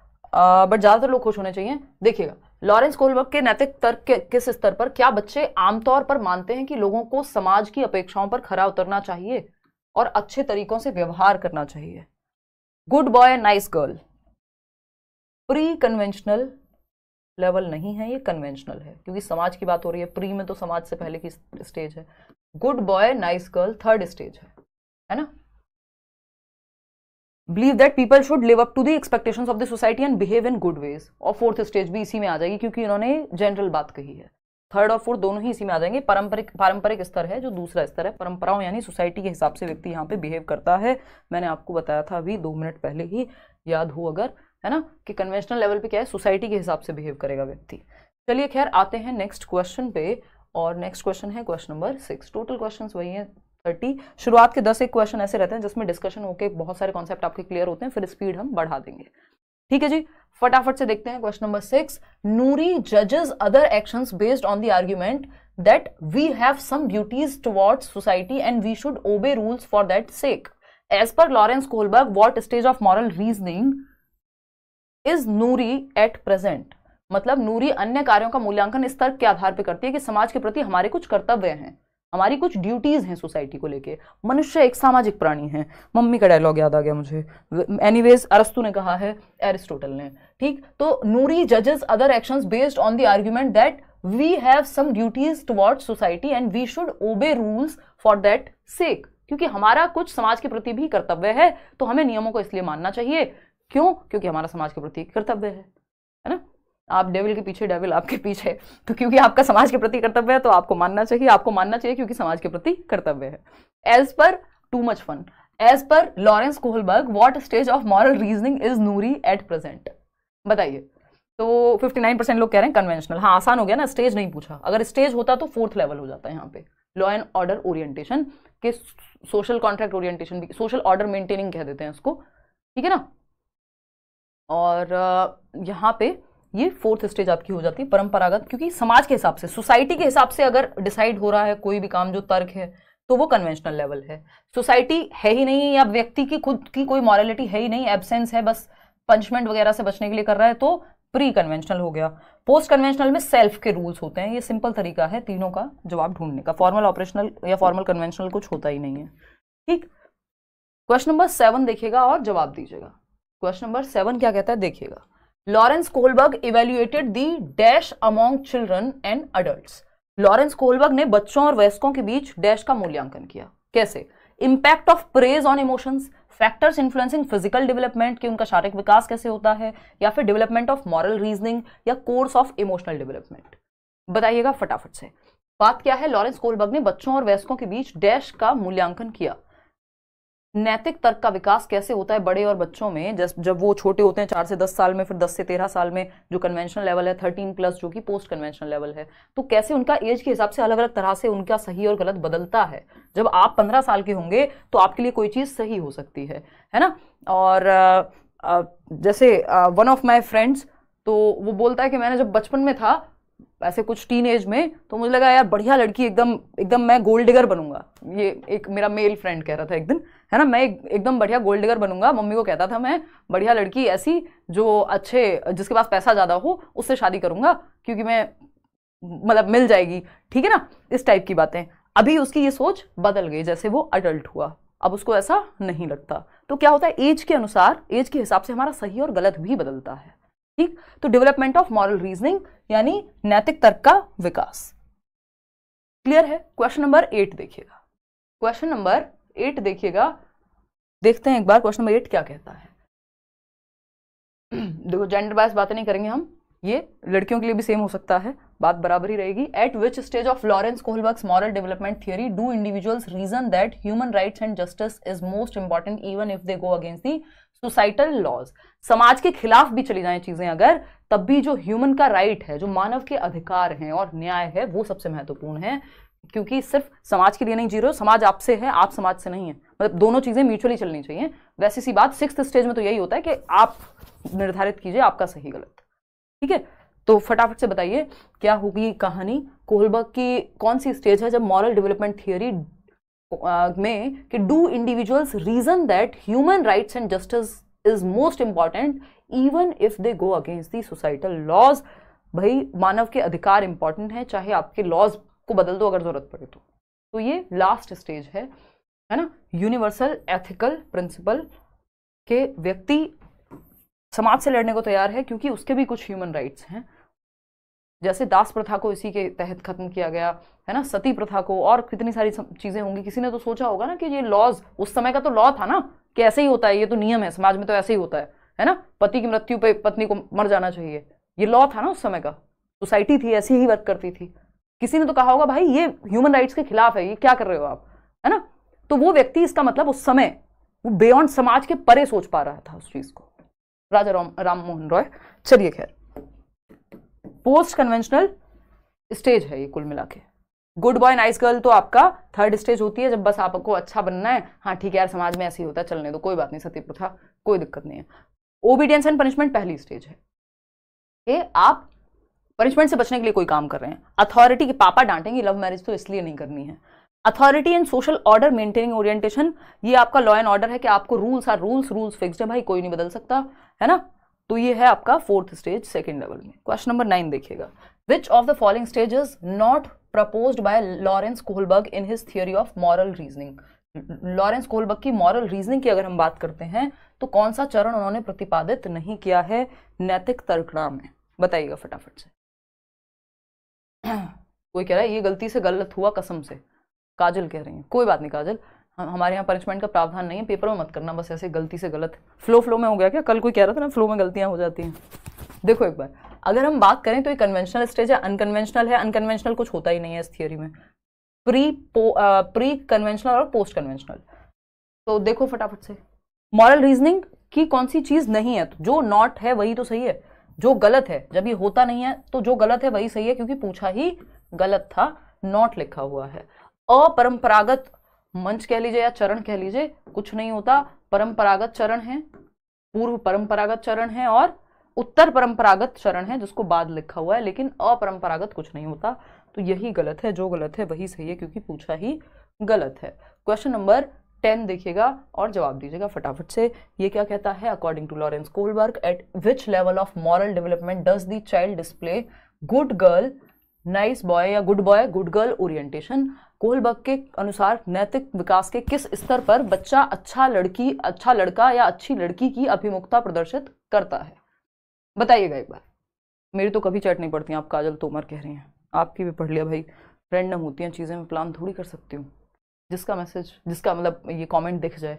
बट ज्यादातर लोग खुश होने चाहिए। देखिएगा, लॉरेंस कोहलबर्ग के नैतिक तर्क के किस स्तर पर, क्या बच्चे आमतौर पर मानते हैं कि लोगों को समाज की अपेक्षाओं पर खरा उतरना चाहिए और अच्छे तरीकों से व्यवहार करना चाहिए। Good boy nice girl, pre conventional level नहीं है, ये कन्वेंशनल है, क्योंकि समाज की बात हो रही है। प्री में तो समाज से पहले की स्टेज है। Good boy nice girl 3rd stage है ना। Believe that people should live up to the expectations of the society and behave in good ways. और फोर्थ स्टेज भी इसी में आ जाएगी क्योंकि इन्होंने जनरल बात कही है। थर्ड और फोर्थ दोनों ही इसी में आ जाएंगे। पारंपरिक स्तर है जो दूसरा स्तर है, परंपराओं यानी सोसाइटी के हिसाब से व्यक्ति यहाँ पे बिहेव करता है। मैंने आपको बताया था अभी 2 मिनट पहले ही, याद हो अगर, है ना, कि कन्वेंशनल लेवल पे क्या है, सोसाइटी के हिसाब से बिहेव करेगा व्यक्ति। चलिए खैर आते हैं नेक्स्ट क्वेश्चन पे, और नेक्स्ट क्वेश्चन है क्वेश्चन नंबर 6। टोटल क्वेश्चन वही है 30। शुरुआत के 10 एक क्वेश्चन ऐसे रहते हैं जिसमें डिस्कशन होकर बहुत सारे कॉन्सेप्ट आपके क्लियर होते हैं, फिर स्पीड हम बढ़ा देंगे। ठीक है जी, फटाफट से देखते हैं क्वेश्चन नंबर 6। नूरी जजेस other actions based on the argument that we have some duties towards society and we should obey rules for that sake. As per Lawrence Kohlberg, what stage of moral reasoning is Noori at present. मतलब नूरी अन्य कार्यों का मूल्यांकन इस तर्क के आधार पर करती है कि समाज के प्रति हमारे कुछ कर्तव्य हैं, हमारी कुछ ड्यूटीज हैं सोसाइटी को लेके। मनुष्य एक सामाजिक प्राणी है। मम्मी का डायलॉग याद आ गया मुझे, एनीवेज अरस्तु ने कहा है, एरिस्टोटल ने। ठीक, तो नूरी जजेस other actions based on the argument that we have some duties towards society and we should obey rules for that sake. क्योंकि हमारा कुछ समाज के प्रति भी कर्तव्य है, तो हमें नियमों को इसलिए मानना चाहिए। क्यों? क्योंकि हमारा समाज के प्रति कर्तव्य है ना। आप डेविल के पीछे, डेविल आपके पीछे, तो क्योंकि आपका समाज के प्रति कर्तव्य है तो आपको मानना चाहिए। आपको मानना चाहिए क्योंकि समाज के प्रति कर्तव्य है। As per too much fun, as per Lawrence Kohlberg, what stage of moral reasoning is Noori at present. बताइए। तो 59% लोग कह रहे हैं कन्वेंशनल। हाँ, आसान हो गया ना, स्टेज नहीं पूछा। अगर स्टेज होता तो 4th लेवल हो जाता है यहाँ पे। लॉ एंड ऑर्डर ओरिएंटेशन के सोशल कॉन्ट्रैक्ट ओरिएंटेशन भी, सोशल ऑर्डर मेंटेनिंग कह देते हैं इसको, ठीक है ना। और यहाँ पे ये 4th स्टेज आपकी हो जाती है परंपरागत, क्योंकि समाज के हिसाब से, सोसाइटी के हिसाब से अगर डिसाइड हो रहा है कोई भी काम जो तर्क है, तो वो कन्वेंशनल लेवल है। सोसाइटी है ही नहीं या व्यक्ति की खुद की कोई मॉरलिटी है ही नहीं, एब्सेंस है, बस पनिशमेंट वगैरह से बचने के लिए कर रहा है, तो प्री कन्वेंशनल हो गया। पोस्ट कन्वेंशनल में सेल्फ के रूल्स होते हैं। ये सिंपल तरीका है तीनों का जवाब ढूंढने का। फॉर्मल, ऑपरेशनल या फॉर्मल कन्वेंशनल कुछ होता ही नहीं है। ठीक, क्वेश्चन नंबर 7 देखिएगा और जवाब दीजिएगा। क्वेश्चन नंबर 7 क्या कहता है देखिएगा। Lawrence Kohlberg evaluated the dash among children and adults. Lawrence Kohlberg ने बच्चों और वयस्कों के बीच डैश का मूल्यांकन किया। कैसे? Impact of praise on emotions, factors influencing physical development, कि उनका शारीरिक विकास कैसे होता है, या फिर डेवलपमेंट ऑफ मॉरल रीजनिंग, या कोर्स ऑफ इमोशनल डेवलपमेंट। बताइएगा फटाफट से। बात क्या है? लॉरेंस कोहलबर्ग ने बच्चों और वयस्कों के बीच डैश का मूल्यांकन किया। नैतिक तर्क का विकास कैसे होता है बड़े और बच्चों में, जब वो छोटे होते हैं 4 से 10 साल में, फिर 10 से 13 साल में जो कन्वेंशनल लेवल है, 13+ जो कि पोस्ट कन्वेंशनल लेवल है, तो कैसे उनका एज के हिसाब से अलग अलग तरह से उनका सही और गलत बदलता है। जब आप 15 साल के होंगे तो आपके लिए कोई चीज़ सही हो सकती है ना। और जैसे वन ऑफ माई फ्रेंड्स, तो वो बोलता है कि मैंने जब बचपन में था, ऐसे कुछ टीन एज में, तो मुझे लगा यार बढ़िया लड़की, एकदम मैं गोल्ड डिगर बनूंगा। ये एक मेरा मेल फ्रेंड कह रहा था एक दिन, है ना, मैं एकदम बढ़िया गोल्ड डिगर बनूंगा। मम्मी को कहता था मैं बढ़िया लड़की ऐसी जो अच्छे, जिसके पास पैसा ज़्यादा हो, उससे शादी करूंगा क्योंकि मैं मतलब मिल जाएगी, ठीक है ना, इस टाइप की बातें। अभी उसकी ये सोच बदल गई जैसे वो अडल्ट हुआ, अब उसको ऐसा नहीं लगता। तो क्या होता है, एज के अनुसार, एज के हिसाब से हमारा सही और गलत भी बदलता है। ठीक, तो डेवलपमेंट ऑफ मॉरल रीजनिंग यानी नैतिक तर्क का विकास। क्लियर है? क्वेश्चन नंबर 8 देखिएगा। क्वेश्चन नंबर 8 देखिएगा, देखते हैं एक बार क्वेश्चन नंबर 8 क्या कहता है। देखो, जेंडर बायस बातें नहीं करेंगे हम, ये लड़कियों के लिए भी सेम हो सकता है, बात बराबर ही रहेगी। At which stage of Lawrence Kohlberg's moral development theory do individuals reason that human rights and justice is most important even if they go against the societal laws. समाज के खिलाफ भी चली जाएं चीजें अगर, तब भी जो ह्यूमन का राइट है, जो मानव के अधिकार हैं और न्याय है, वो सबसे महत्वपूर्ण है। क्योंकि सिर्फ समाज के लिए नहीं जी रहे हो, समाज आपसे है, आप समाज से नहीं है, मतलब दोनों चीजें म्यूचुअली चलनी चाहिए। वैसी सी बात 6th स्टेज में तो यही होता है कि आप निर्धारित कीजिए आपका सही गलत। ठीक है, तो फटाफट से बताइए क्या होगी कहानी। कोहलबर्ग की कौन सी स्टेज है जब मॉरल डेवलपमेंट थियरी में कि do individuals reason that human rights and justice is most important even if they go against the societal laws. भाई मानव के अधिकार इंपॉर्टेंट है, चाहे आपके लॉज को बदल दो अगर जरूरत पड़े तो ये लास्ट स्टेज है ना। यूनिवर्सल एथिकल प्रिंसिपल के व्यक्ति समाज से लड़ने को तैयार है क्योंकि उसके भी कुछ ह्यूमन राइट्स हैं। जैसे दास प्रथा को इसी के तहत खत्म किया गया है ना, सती प्रथा को, और कितनी सारी चीजें होंगी। किसी ने तो सोचा होगा ना कि ये लॉज, उस समय का तो लॉ था ना कि ऐसे ही होता है, ये तो नियम है, समाज में तो ऐसे ही होता है ना, पति की मृत्यु पे पत्नी को मर जाना चाहिए, ये लॉ था ना उस समय का, सोसाइटी थी, ऐसी ही वर्क करती थी। किसी ने तो कहा होगा भाई ये ह्यूमन राइट्स के खिलाफ है, ये क्या कर रहे हो आप, है ना। तो वो व्यक्ति, इसका मतलब उस समय वो बियॉन्ड समाज के परे सोच पा रहा था उस चीज को, राजा राम मोहन रॉय। चलिए खैर, पोस्ट कन्वेंशनल स्टेज है ये कुल मिला के। गुड बॉय नाइस गर्ल तो आपका थर्ड स्टेज होती है, जब बस आपको अच्छा बनना है, हाँ ठीक है यार समाज में ऐसे ही होता है, चलने दो, कोई बात नहीं, सती प्रथा कोई दिक्कत नहीं है। ओबीडियंस एंड पनिशमेंट पहली स्टेज है, ये आप पनिशमेंट से बचने के लिए कोई काम कर रहे हैं। अथॉरिटी के पापा डांटेंगे, लव मैरिज तो इसलिए नहीं करनी है। Authority and social order maintaining orientation, ये आपका लॉ एंड ऑर्डर है कि आपको रूल्स आर रूल्स फिक्स्ड है भाई, कोई नहीं बदल सकता, है ना। तो ये है आपका फोर्थ स्टेज सेकंड लेवल में। क्वेश्चन नंबर 9 देखिएगा, which of the following stage is not proposed by Lawrence Kohlberg in his theory of moral reasoning. Lawrence Kohlberg की मॉरल रीजनिंग की अगर हम बात करते हैं तो कौन सा चरण उन्होंने प्रतिपादित नहीं किया है नैतिक तर्कणा में, बताइएगा फटाफट से। कोई कह रहा है ये गलती से गलत हुआ कसम से, काजल कह रही है, कोई बात नहीं काजल, हमारे यहाँ पनिशमेंट का प्रावधान नहीं है, पेपर में मत करना, बस ऐसे गलती से गलत फ्लो में हो गया क्या, कल कोई कह रहा था ना फ्लो में गलतियां हो जाती हैं। देखो एक बार, अगर हम बात करें तो ये कन्वेंशनल स्टेज है, अनकन्वेंशनल है, अनकन्वेंशनल कुछ होता ही नहीं है इस थियोरी में, प्री कन्वेंशनल और पोस्ट कन्वेंशनल। तो देखो फटाफट से, मॉरल रीजनिंग की कौन सी चीज नहीं है, तो जो नॉट है वही तो सही है, जो गलत है जब ये होता नहीं है तो जो गलत है वही सही है, क्योंकि पूछा ही गलत था, नॉट लिखा हुआ है। अपरंपरागत मंच कह लीजिए या चरण कह लीजिए, कुछ नहीं होता, परंपरागत चरण है, पूर्व परंपरागत चरण है और उत्तर परंपरागत चरण है जिसको बाद लिखा हुआ है, लेकिन अपरंपरागत कुछ नहीं होता, तो यही गलत है, जो गलत है वही सही है क्योंकि पूछा ही गलत है। क्वेश्चन नंबर 10 देखिएगा और जवाब दीजिएगा फटाफट से। ये क्या कहता है, according to Lawrence Kohlberg at which level of moral development does the child display good girl nice boy या good boy good girl orientation. Kohlberg के अनुसार नैतिक विकास के किस स्तर पर बच्चा अच्छा लड़का या अच्छी लड़की की अभिमुखता प्रदर्शित करता है, बताइएगा एक बार। मेरी तो कभी चैट नहीं पढ़ती, आप काजल तोमर कह रही हैं, आपकी भी पढ़ लिया भाई, रैंडम होती हैं चीज़ें, मैं प्लान थोड़ी कर सकती हूँ, जिसका मतलब ये कमेंट दिख जाए।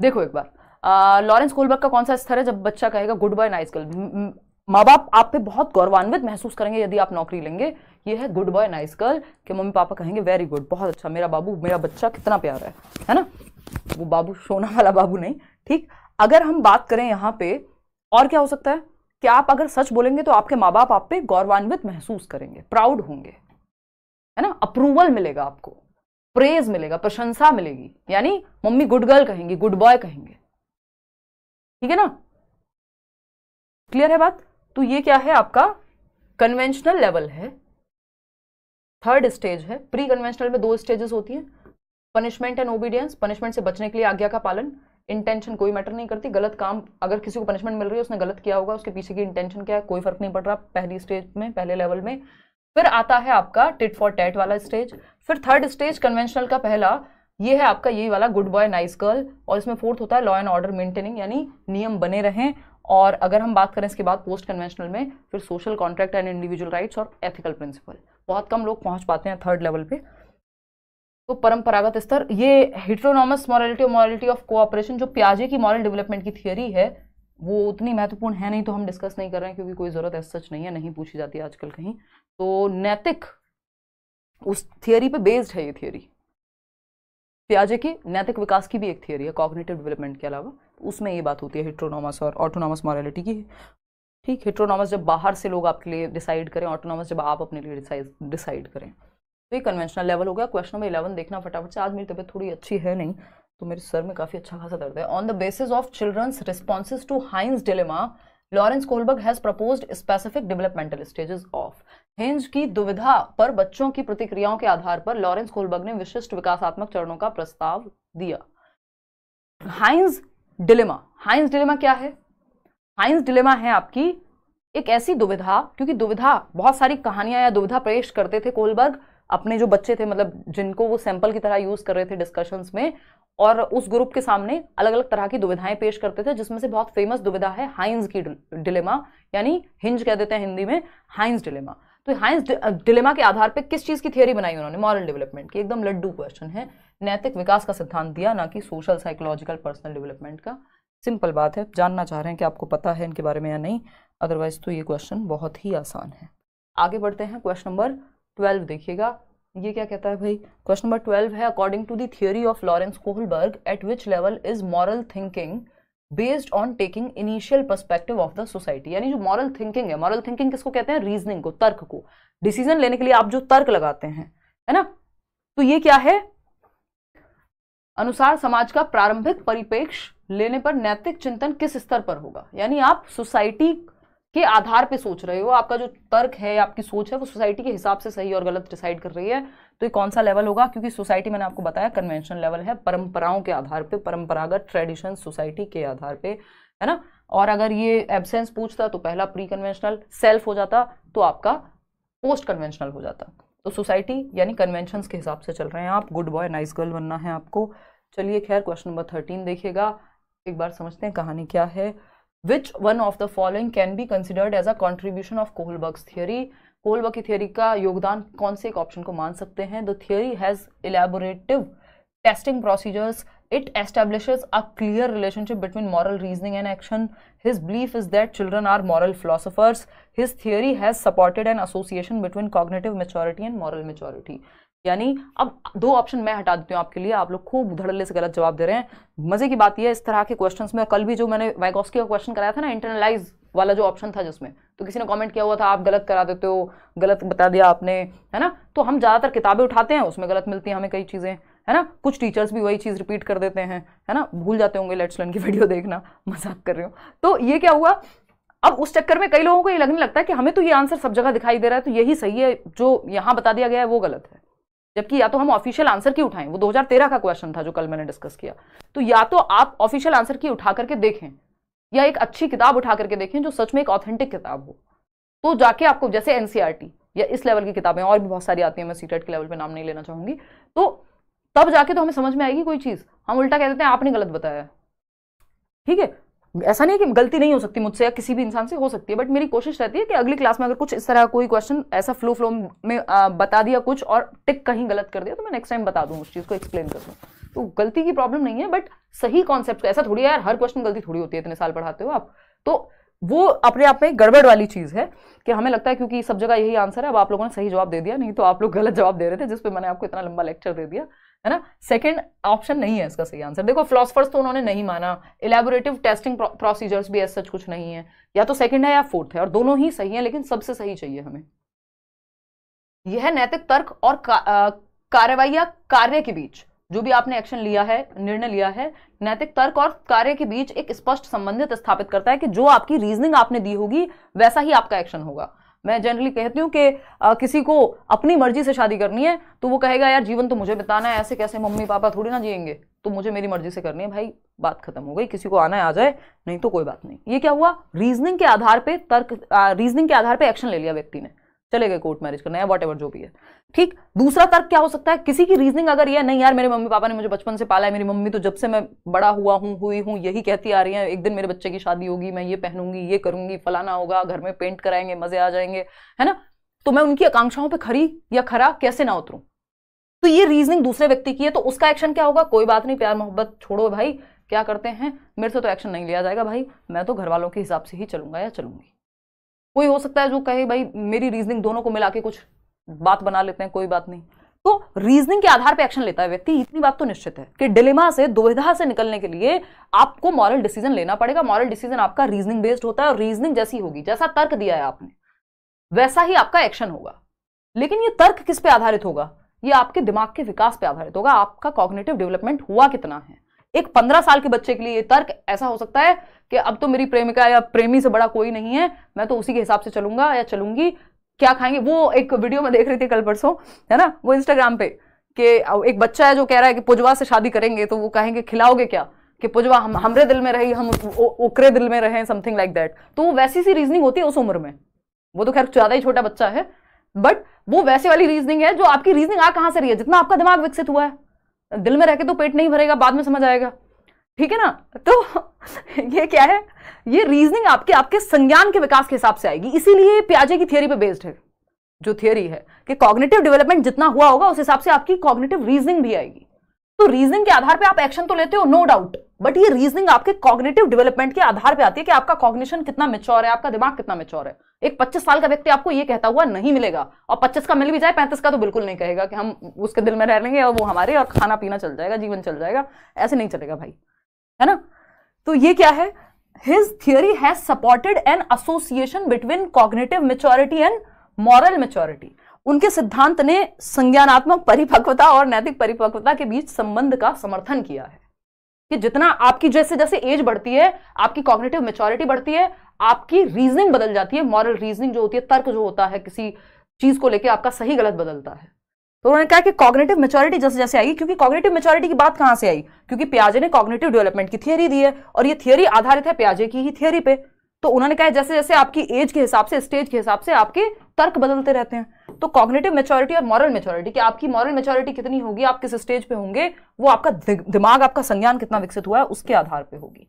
देखो एक बार, लॉरेंस कोहलबर्ग का कौन सा स्तर है जब बच्चा कहेगा गुड बॉय नाइस गर्ल, माँ बाप आप पे बहुत गौरवान्वित महसूस करेंगे यदि आप नौकरी लेंगे, ये है गुड बॉय नाइस गर्ल, कि मम्मी पापा कहेंगे वेरी गुड, बहुत अच्छा, मेरा बाबू मेरा बच्चा कितना प्यारा है ना, वो बाबू सोना वाला बाबू नहीं, ठीक। अगर हम बात करें यहाँ पे और क्या हो सकता है कि आप अगर सच बोलेंगे तो आपके माँ बाप आप पे गौरवान्वित महसूस करेंगे, प्राउड होंगे, है ना, अप्रूवल मिलेगा आपको, प्रेज मिलेगा, प्रशंसा मिलेगी, यानी मम्मी गुड गर्ल कहेंगी, गुड बॉय कहेंगे, ठीक है ना, क्लियर है बात। तो ये क्या है आपका कन्वेंशनल लेवल है, थर्ड स्टेज है। प्री कन्वेंशनल में 2 स्टेजेस होती हैं, पनिशमेंट एंड ओबीडियंस, पनिशमेंट से बचने के लिए आज्ञा का पालन, इंटेंशन कोई मैटर नहीं करती, गलत काम अगर किसी को पनिशमेंट मिल रही है उसने गलत किया होगा, उसके पीछे की इंटेंशन क्या है कोई फर्क नहीं पड़ रहा, पहली स्टेज में पहले लेवल में। फिर आता है आपका टिट फॉर टैट वाला स्टेज, फिर थर्ड स्टेज कन्वेंशनल का पहला ये है आपका यही वाला गुड बॉय नाइस गर्ल, और इसमें फोर्थ होता है लॉ एंड ऑर्डर मेंटेनिंग, यानी नियम बने रहें। और अगर हम बात करें इसके बाद पोस्ट कन्वेंशनल में फिर social contract and individual rights और एथिकल प्रिंसिपल, बहुत कम लोग पहुंच पाते हैं थर्ड लेवल पे। तो परंपरागत स्तर, ये हेटेरोनॉमस मॉरलिटी और मॉरलिटी ऑफ कोऑपरेशन जो पियाजे की मॉरल डेवलपमेंट की थियरी है वो उतनी महत्वपूर्ण है नहीं, तो हम डिस्कस नहीं कर रहे हैं क्योंकि कोई जरूरत ऐसा सच नहीं है, नहीं पूछी जाती है आजकल कहीं। तो नैतिक उस थियरी पे बेस्ड है ये थियरी, पियाजे की नैतिक विकास की भी एक थियरी है कॉग्निटिव डेवलपमेंट के अलावा, उसमें ये बात होती है हेटेरोनॉमस और ऑटोनॉमस मॉरलिटी की, ठीक। हेटेरोनॉमस जब बाहर से लोग आपके लिए डिसाइड करें, ऑटोनॉमस जब आप अपने लिए डिसाइड करें, तो ये कन्वेंशनल लेवल हो गया। क्वेश्चन नंबर 11 देखना फटाफट से, आज मेरी तबीयत थोड़ी अच्छी है नहीं तो मेरे सर में काफी अच्छा खासा दर्द है। On the basis of children's responses to Heinz dilemma, Lawrence Kohlberg has proposed specific developmental stages of. Heinz की दुविधा पर बच्चों की प्रतिक्रियाओं के आधार पर लॉरेंस कोहलबर्ग ने विशिष्ट विकासात्मक चरणों का प्रस्ताव दिया। हाइंस डिलेमा क्या है? हाइंस डिलेमा है आपकी एक ऐसी दुविधा, क्योंकि दुविधा बहुत सारी कहानियां या दुविधा पेश करते थे कोहलबर्ग अपने जो बच्चे थे, मतलब जिनको वो सैंपल की तरह यूज कर रहे थे डिस्कशंस में, और उस ग्रुप के सामने अलग अलग तरह की दुविधाएं पेश करते थे, जिसमें से बहुत फेमस दुविधा है हाइंस की डिलेमा, यानी हिंज कह देते हैं हिंदी में, हाइंस डिलेमा। तो हाइंस डिलेमा के आधार पे किस चीज की थियरी बनाई उन्होंने? मॉरल डेवलपमेंट की। एकदम लड्डू क्वेश्चन है, नैतिक विकास का सिद्धांत दिया, ना कि सोशल, साइकोलॉजिकल, पर्सनल डेवलपमेंट का। सिंपल बात है, जानना चाह रहे हैं कि आपको पता है इनके बारे में या नहीं, अदरवाइज तो ये क्वेश्चन बहुत ही आसान है। आगे बढ़ते हैं, क्वेश्चन नंबर 12 देखिएगा। ये क्या कहता है भाई, क्वेश्चन नंबर 12 है, according to the theory of Lawrence Kohlberg at which level is moral thinking based on taking initial perspective of the society. यानी जो मॉरल थिंकिंग है, मॉरल थिंकिंग किसको कहते हैं, रीजनिंग को, तर्क को, डिसीजन लेने के लिए आप जो तर्क लगाते हैं, है ना, तो ये क्या है, अनुसार समाज का प्रारंभिक परिप्रेक्ष्य लेने पर नैतिक चिंतन किस स्तर पर होगा। यानी आप सोसाइटी के आधार पे सोच रहे हो, आपका जो तर्क है, आपकी सोच है, वो सोसाइटी के हिसाब से सही और गलत डिसाइड कर रही है, तो ये कौन सा लेवल होगा, क्योंकि सोसाइटी मैंने आपको बताया कन्वेंशनल लेवल है, परंपराओं के आधार पे, परंपरागत ट्रेडिशन सोसाइटी के आधार पे, है ना। और अगर ये एब्सेंस पूछता तो पहला प्री कन्वेंशनल, सेल्फ हो जाता तो आपका पोस्ट कन्वेंशनल हो जाता। तो सोसाइटी यानी कन्वेंशंस के हिसाब से चल रहे हैं आप, गुड बॉय नाइस गर्ल बनना है आपको। चलिए खैर, क्वेश्चन नंबर 13 देखिएगा, एक बार समझते हैं कहानी क्या है। Which one of the following can be considered as a contribution of Kohlberg's theory? Kohlberg की थियरी का योगदान कौन से एक ऑप्शन को मान सकते हैं। The theory has elaborative testing procedures. It establishes a clear relationship between moral reasoning and action. His belief is that children are moral philosophers. His theory has supported an association between cognitive maturity and moral maturity. यानी अब दो option मैं हटा देती हूँ आपके लिए, आप लोग खूब धड़ल्ले से गलत जवाब दे रहे हैं। मजे की बात यह है, इस तरह के क्वेश्चंस में, कल भी जो मैंने वाइगोस्की का क्वेश्चन कराया था ना, इंटरनलाइज वाला जो ऑप्शन था जिसमें, तो किसी ने कमेंट किया हुआ था आप गलत करा देते हो, गलत बता दिया आपने, है ना। तो हम ज्यादातर किताबें उठाते हैं, उसमें गलत मिलती हैं हमें कई चीजें, है ना। कुछ टीचर्स भी वही चीज रिपीट कर देते हैं, है ना, भूल जाते होंगे लेट्स लर्न की वीडियो देखना, मजाक कर रहे हो। तो ये क्या हुआ, अब उस चक्कर में कई लोगों को ये लगने लगता है कि हमें तो ये आंसर सब जगह दिखाई दे रहा है, तो यही सही है, जो यहाँ बता दिया गया है वो गलत है। जबकि या तो हम ऑफिशियल आंसर की उठाएं, वो 2013 का क्वेश्चन था जो कल मैंने डिस्कस किया, तो या तो आप ऑफिशियल आंसर की उठा करके देखें, या एक अच्छी किताब उठा करके देखें जो सच में एक ऑथेंटिक किताब हो, तो जाके आपको, जैसे एनसीईआरटी या इस लेवल की किताबें और भी बहुत सारी आती हैं, मैं सीटेट के लेवल पे नाम नहीं लेना चाहूंगी, तो तब जाके तो हमें समझ में आएगी कोई चीज। हम उल्टा कह देते हैं आपने गलत बताया, ठीक है। ऐसा नहीं है कि गलती नहीं हो सकती मुझसे या किसी भी इंसान से, हो सकती है, बट मेरी कोशिश रहती है कि अगली क्लास में अगर कुछ इस तरह कोई क्वेश्चन ऐसा फ्लो में बता दिया कुछ और टिक कहीं गलत कर दिया, तो मैं नेक्स्ट टाइम बता दूं, उस चीज को एक्सप्लेन कर दूं। तो गलती की प्रॉब्लम नहीं है, बट सही कॉन्सेप्ट, ऐसा थोड़ी है यार हर क्वेश्चन गलती थोड़ी होती है, इतने साल पढ़ाते हो आप, तो वो अपने आप में गड़बड़ वाली चीज है कि हमें लगता है क्योंकि सब जगह यही आंसर है, अब आप लोगों ने सही जवाब दे दिया, नहीं तो आप लोग गलत जवाब दे रहे थे, जिसपे मैंने आपको इतना लंबा लेक्चर दे दिया, है ना। सेकंड ऑप्शन नहीं है इसका सही आंसर। देखो फिलोसफर्स तो उन्होंने नहीं माना, इलेबोरेटिव टेस्टिंग प्रोसीजर्स भी ऐसा कुछ नहीं है, या तो सेकंड है या फोर्थ है, और दोनों ही सही है, लेकिन सबसे सही चाहिए हमें। यह नैतिक तर्क और कार्रवाई या कार्य के बीच जो भी आपने एक्शन लिया है, निर्णय लिया है, नैतिक तर्क और कार्य के बीच एक स्पष्ट संबंध स्थापित करता है कि जो आपकी रीजनिंग आपने दी होगी वैसा ही आपका एक्शन होगा। मैं जनरली कहती हूँ कि किसी को अपनी मर्जी से शादी करनी है तो वो कहेगा यार जीवन तो मुझे बिताना है, ऐसे कैसे मम्मी पापा थोड़ी ना जिएंगे, तो मुझे मेरी मर्जी से करनी है। भाई बात खत्म हो गई, किसी को आना है आ जाए, नहीं तो कोई बात नहीं। ये क्या हुआ, रीजनिंग के आधार पे रीजनिंग के आधार पे एक्शन ले लिया व्यक्ति ने, चले गए कोर्ट मैरिज करना या वॉट एवर जो भी है, ठीक। दूसरा तर्क क्या हो सकता है, किसी की रीजनिंग अगर ये नहीं यार मेरे मम्मी पापा ने मुझे बचपन से पाला है, मेरी मम्मी तो जब से मैं बड़ा हुई हूँ यही कहती आ रही है, एक दिन मेरे बच्चे की शादी होगी, मैं ये पहनूंगी, ये करूंगी, फलाना होगा, घर में पेंट कराएंगे, मजे आ जाएंगे, है ना, तो मैं उनकी आकांक्षाओं पर खरी या खरा कैसे ना उतरूं। तो ये रीजनिंग दूसरे व्यक्ति की है, तो उसका एक्शन क्या होगा, कोई बात नहीं, प्यार मोहब्बत छोड़ो भाई, क्या करते हैं, मेरे से तो एक्शन नहीं लिया जाएगा भाई, मैं तो घर वालों के हिसाब से ही चलूंगा या चलूंगी। कोई हो सकता है जो कहे भाई मेरी रीजनिंग, दोनों को मिला के कुछ बात बना लेते हैं, कोई बात नहीं। तो रीजनिंग के आधार पे एक्शन लेता है व्यक्ति। इतनी बात तो निश्चित है कि डिलेमा से, दुविधा से निकलने के लिए आपको मॉरल डिसीजन लेना पड़ेगा। मॉरल डिसीजन आपका रीजनिंग बेस्ड होता है, और रीजनिंग जैसी होगी, जैसा तर्क दिया है आपने वैसा ही आपका एक्शन होगा। लेकिन ये तर्क किस पे आधारित होगा, ये आपके दिमाग के विकास पे आधारित होगा, आपका कॉग्निटिव डेवलपमेंट हुआ कितना है। एक 15 साल के बच्चे के लिए ये तर्क ऐसा हो सकता है कि अब तो मेरी प्रेमिका या प्रेमी से बड़ा कोई नहीं है, मैं तो उसी के हिसाब से चलूंगा या चलूंगी, क्या खाएंगे। वो एक वीडियो में देख रही थी कल परसों, है ना, वो इंस्टाग्राम पे, कि एक बच्चा है जो कह रहा है कि पुजवा से शादी करेंगे तो वो कहेंगे खिलाओगे क्या, कि पुजवा हमरे दिल में रही, हम ओकरे दिल में रहे, समथिंग लाइक दैट। तो वो वैसी सी रीजनिंग होती है उस उम्र में, वो तो खैर ज्यादा ही छोटा बच्चा है, बट वो वैसे वाली रीजनिंग है जो आपकी रीजनिंग आ कहां से रही है, जितना आपका दिमाग विकसित हुआ है। दिल में रह के तो पेट नहीं भरेगा, बाद में समझ आएगा, ठीक है ना। तो ये क्या है, ये रीजनिंग आपके संज्ञान के विकास के हिसाब से आएगी। इसीलिए पियाजे की थियरी पे बेस्ड है, जो थियरी है कि कॉग्निटिव डेवलपमेंट जितना हुआ होगा उस हिसाब से आपकी कॉग्निटिव रीजनिंग भी आएगी। तो रीजनिंग के आधार पे आप एक्शन तो लेते हो, नो डाउट, बट ये रीजनिंग आपके कॉग्निटिव डेवलपमेंट के आधार पे आती है कि आपका कॉग्निशन कितना मैच्योर है, आपका दिमाग कितना मैच्योर है। एक 25 साल का व्यक्ति आपको ये कहता हुआ नहीं मिलेगा, और 25 का मिल भी जाए 35 का तो बिल्कुल नहीं कहेगा कि हम उसके दिल में रह लेंगे और वो हमारे, और खाना पीना चल जाएगा, जीवन चल जाएगा, ऐसे नहीं चलेगा भाई, है ना। तो ये क्या है, his theory has supported an association between cognitive maturity and moral maturity. उनके सिद्धांत ने संज्ञानात्मक परिपक्वता और नैतिक परिपक्वता के बीच संबंध का समर्थन किया है कि जितना आपकी जैसे जैसे एज बढ़ती है, आपकी कॉग्निटिव मैच्योरिटी बढ़ती है, आपकी रीजनिंग बदल जाती है, मॉरल रीजनिंग जो होती है, तर्क जो होता है किसी चीज को लेकर आपका सही गलत बदलता है। तो उन्होंने कहा कि कॉग्निटिव मैच्योरिटी जैसे जैसे आएगी, क्योंकि कॉग्निटिव मैच्योरिटी की बात कहां से आई, क्योंकि पियाजे ने कॉग्निटिव डेवलपमेंट की थियरी दी है और ये थियरी आधारित है पियाजे की ही थियरी पे। तो उन्होंने कहा जैसे जैसे आपकी एज के हिसाब से, स्टेज के हिसाब से आपके तर्क बदलते रहते हैं। तो कॉग्निटिव मैच्योरिटी और मॉरल मैच्योरिटी, कि आपकी मॉरल मैच्योरिटी कितनी होगी, आप किस स्टेज पे होंगे, वो आपका दिमाग, आपका संज्ञान कितना विकसित हुआ है उसके आधार पे होगी।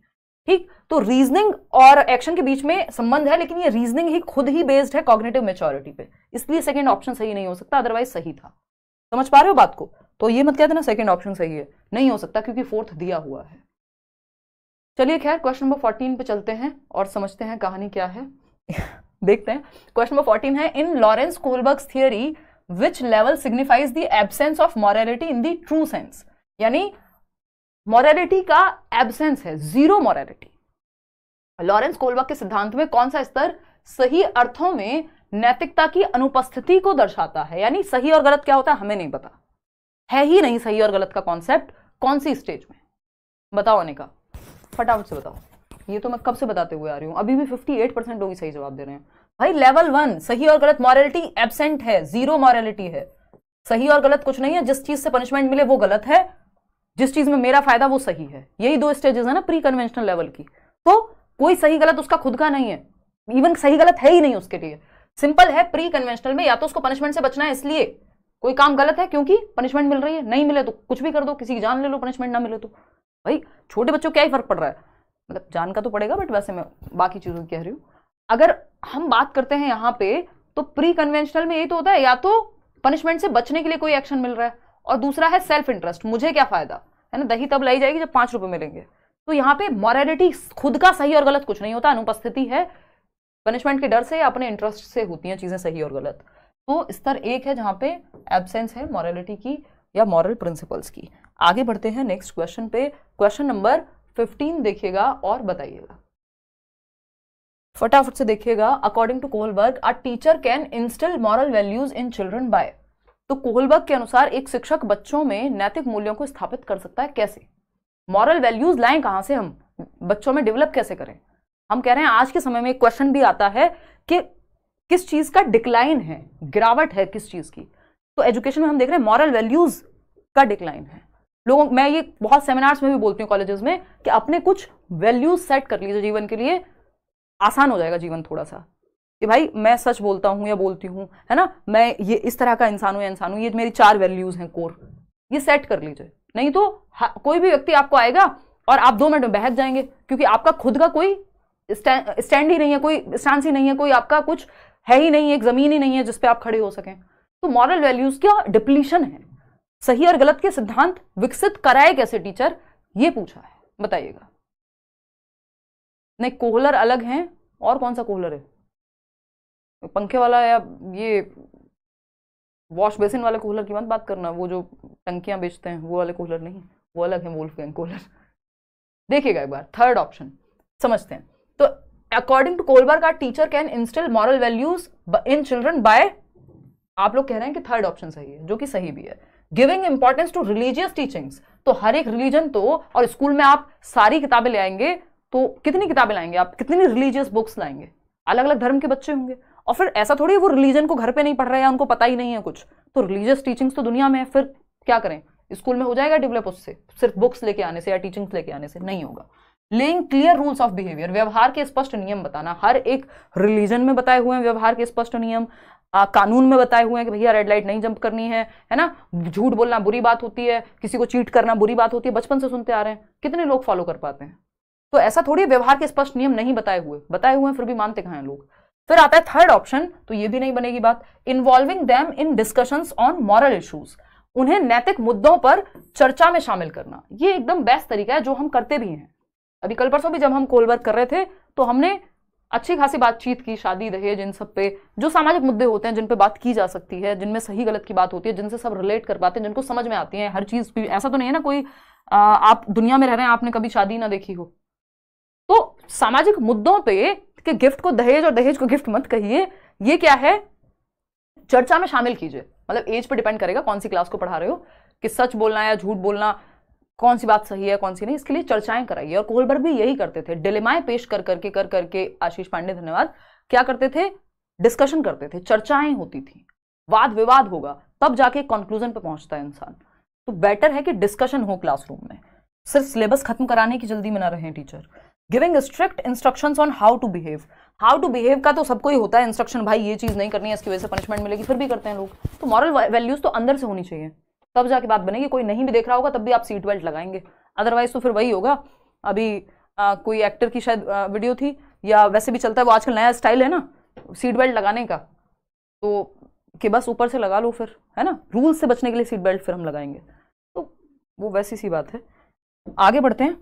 ठीक, तो रीजनिंग और एक्शन के बीच में संबंध है, लेकिन ये रीजनिंग ही खुद ही बेस्ड है कॉग्निटिव मैच्योरिटी पे, इसलिए सेकंड ऑप्शन सही नहीं हो सकता, अदरवाइज सही था। समझ पा रहे हो बात को। तो ये मत कहते ना सेकंड ऑप्शन सही है, नहीं हो सकता क्योंकि फोर्थ दिया हुआ है। चलिए खैर क्वेश्चन नंबर 14 पे चलते हैं और समझते हैं कहानी क्या है। देखते हैं क्वेश्चन नंबर 14 है, in Lawrence Kohlberg's theory which level signifies the absence of morality in the true sense. यानी मॉरलिटी का एब्सेंस है, जीरो मॉरलिटी। लॉरेंस कोहलबर्ग के सिद्धांत में कौन सा स्तर सही अर्थों में नैतिकता की अनुपस्थिति को दर्शाता है। यानी सही और गलत क्या होता है हमें नहीं पता, है ही नहीं सही और गलत का कॉन्सेप्ट, कौन सी स्टेज में, बताओ अनिका फटाफट से बताओ। ये तो मैं कब से बताते हुए आ रही हूं, अभी भी 58% लोग सही जवाब दे रहे हैं। भाई लेवल 1 सही और गलत मॉरलिटी एब्सेंट है, जीरो मॉरलिटी है, सही और गलत कुछ नहीं है, जिस चीज से पनिशमेंट मिले वो गलत है, जिस चीज में मेरा फायदा वो सही है। यही दो स्टेजेस है ना प्री कन्वेंशनल लेवल की। तो कोई सही गलत उसका खुद का नहीं है, इवन सही गलत है ही नहीं उसके लिए। सिंपल है, प्री कन्वेंशनल में या तो उसको पनिशमेंट से बचना है, इसलिए कोई काम गलत है क्योंकि पनिशमेंट मिल रही है, नहीं मिले तो कुछ भी कर दो, किसी की जान ले लो, पनिशमेंट ना मिले तो। भाई छोटे बच्चों को क्या ही फर्क पड़ रहा है, मतलब जान का तो पड़ेगा, बट वैसे मैं बाकी चीजों की कह रही हूं। अगर हम बात करते हैं यहाँ पे, तो प्री कन्वेंशनल में यही तो होता है, या तो पनिशमेंट से बचने के लिए कोई एक्शन मिल रहा है, और दूसरा है सेल्फ इंटरेस्ट, मुझे क्या फायदा है ना, दही तब लाई जाएगी जब 5 रुपए मिलेंगे। तो यहाँ पे मॉरलिटी खुद का सही और गलत कुछ नहीं होता, अनुपस्थिति है पनिशमेंट के डर से या अपने इंटरेस्ट से होती हैं चीजें सही और गलत। तो स्तर 1 है जहां पे एब्सेंस है मॉरलिटी की या मॉरल प्रिंसिपल्स की। आगे बढ़ते हैं नेक्स्ट क्वेश्चन पे। क्वेश्चन नंबर 15 देखिएगा और बताइएगा, फटाफट से देखिएगा। According to Kohlberg, a teacher can instil moral values in children by. तो कोहलबर्ग के अनुसार एक शिक्षक बच्चों में नैतिक मूल्यों को स्थापित कर सकता है कैसे, मॉरल वैल्यूज लाएं कहां से, हम बच्चों में डेवलप कैसे करें। हम कह रहे हैं आज के समय में एक क्वेश्चन भी आता है कि किस चीज का डिक्लाइन है, गिरावट है किस चीज की। तो एजुकेशन में हम देख रहे हैं मॉरल वैल्यूज का डिक्लाइन है। लोगों, मैं ये बहुत सेमिनार्स में भी बोलती हूँ कॉलेजेस में, कि अपने कुछ वैल्यूज सेट कर लीजिए जीवन के लिए, आसान हो जाएगा जीवन थोड़ा सा, कि भाई मैं सच बोलता हूँ या बोलती हूँ, है ना, मैं ये इस तरह का इंसान हूँ या इंसान हूँ, ये मेरी 4 वैल्यूज हैं कोर, ये सेट कर लीजिए। नहीं तो कोई भी व्यक्ति आपको आएगा और आप 2 मिनट में बहक जाएंगे, क्योंकि आपका खुद का कोई स्टैंड ही नहीं है, कोई स्टांस ही नहीं है, कोई आपका कुछ है ही नहीं, एक जमीन ही नहीं है जिसपे आप खड़े हो सकें। तो मॉरल वैल्यूज क्या डिप्लीशन है। सही और गलत के सिद्धांत विकसित कराए कैसे टीचर, ये पूछा है, बताइएगा। नहीं कोहलर अलग हैं, और कौन सा कोहलर है, पंखे वाला या ये वॉश बेसिन वाले कोहलर की मत बात करना, वो जो टंकियां बेचते हैं वो वाले कोहलर नहीं, वो अलग है वोल्फगैंग कोहलर। देखिएगा एक बार थर्ड ऑप्शन समझते हैं। तो अकॉर्डिंग टू कोहलबर्ग, का teacher can instil moral values in children by, आप लोग कह रहे हैं कि थर्ड ऑप्शन सही है, जो कि सही भी है। Giving importance to religious teachings, तो हर एक रिलीजन तो, और स्कूल में आप सारी किताबें ले आएंगे तो कितनी किताबें लाएंगे आप, कितनी रिलीजियस बुक्स लाएंगे, अलग अलग धर्म के बच्चे होंगे, और फिर ऐसा थोड़ी वो रिलीजन को घर पे नहीं पढ़ रहे हैं, उनको पता ही नहीं है कुछ, तो रिलीजियस टीचिंग्स तो दुनिया में है, फिर क्या करें, स्कूल में हो जाएगा डेवलप उससे, सिर्फ बुक्स लेके आने से या टीचिंग्स लेके आने से नहीं होगा। Laying clear rules of behaviour, व्यवहार के स्पष्ट नियम बताना, हर एक रिलीजन में बताए हुए हैं व्यवहार के स्पष्ट नियम, कानून में बताए हुए हैं कि भैया रेड लाइट नहीं जंप करनी है ना, झूठ बोलना बुरी बात होती है, किसी को चीट करना बुरी बात होती है, बचपन से सुनते आ रहे हैं, कितने लोग फॉलो कर पाते हैं। तो ऐसा थोड़ी व्यवहार के स्पष्ट नियम नहीं बताए हुए हैं, फिर भी मानते कहां हैं लोग। फिर आता है थर्ड ऑप्शन, तो ये भी नहीं बनेगी बात, involving them in discussions on moral issues, उन्हें नैतिक मुद्दों पर चर्चा में शामिल करना। ये एकदम बेस्ट तरीका है जो हम करते भी हैं। अभी कल परसों भी जब हम कोलबर्ग कर रहे थे तो हमने अच्छी खासी बातचीत की, शादी, दहेज, इन सब पे जो सामाजिक मुद्दे होते हैं जिन पे बात की जा सकती है, जिनमें सही गलत की बात होती है, जिनसे सब रिलेट कर पाते हैं, जिनको समझ में आती है हर चीज। ऐसा तो नहीं है ना कोई आप दुनिया में रह रहे हैं, आपने कभी शादी ना देखी हो। तो सामाजिक मुद्दों पे कि गिफ्ट को दहेज और दहेज को गिफ्ट मत कहिए, ये क्या है, चर्चा में शामिल कीजिए। मतलब एज पे डिपेंड करेगा कौन सी क्लास को पढ़ा रहे हो, कि सच बोलना या झूठ बोलना, कौन सी बात सही है कौन सी नहीं, इसके लिए चर्चाएं कराइए। और कोहलबर्ग भी यही करते थे, डिलेमाएं पेश कर करके आशीष पांडे धन्यवाद, क्या करते थे, डिस्कशन करते थे, चर्चाएं होती थी, वाद विवाद होगा तब जाके कंक्लूजन पे पहुंचता है इंसान। तो बेटर है कि डिस्कशन हो क्लासरूम में, सिर्फ सिलेबस खत्म कराने की जल्दी में ना रहे teacher. Giving strict instructions on how to behave. How to behave का तो सबको ही होता है इंस्ट्रक्शन, भाई ये चीज नहीं करनी है, इसकी वजह से पनिशमेंट मिलेगी, फिर भी करते हैं लोग। तो मॉरल वैल्यूज तो अंदर से होनी चाहिए, तब जाके बात बनेगी। कोई नहीं भी देख रहा होगा तब भी आप सीट बेल्ट लगाएंगे, अदरवाइज तो फिर वही होगा। अभी कोई एक्टर की शायद वीडियो थी, या वैसे भी चलता है वो आजकल नया स्टाइल है ना सीट बेल्ट लगाने का, तो कि बस ऊपर से लगा लो फिर, है ना, रूल से बचने के लिए सीट बेल्ट फिर हम लगाएंगे। तो वो वैसी सी बात है। आगे बढ़ते हैं,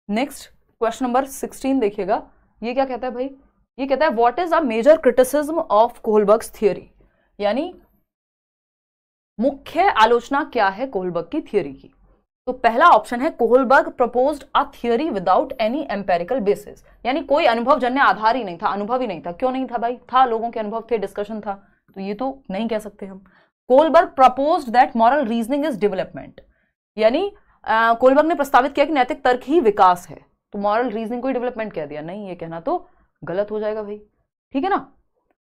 नेक्स्ट क्वेश्चन नंबर 16 देखिएगा। ये क्या कहता है भाई, ये कहता है what is a major criticism of Kohlberg's theory, यानी मुख्य आलोचना क्या है कोहलबर्ग की थियरी की। तो पहला ऑप्शन है Kohlberg proposed a theory without any empirical basis, यानी कोई अनुभवजन्य आधार ही नहीं था, अनुभव ही नहीं था। क्यों नहीं था भाई, था, लोगों के अनुभव थे, डिस्कशन था, तो ये तो नहीं कह सकते हम। Kohlberg proposed that moral reasoning is development, यानी कोहलबर्ग ने प्रस्तावित किया कि नैतिक तर्क ही विकास है, तो मॉरल रीजनिंग को ही डेवलपमेंट कह दिया। नहीं, ये कहना तो गलत हो जाएगा भाई, ठीक है ना।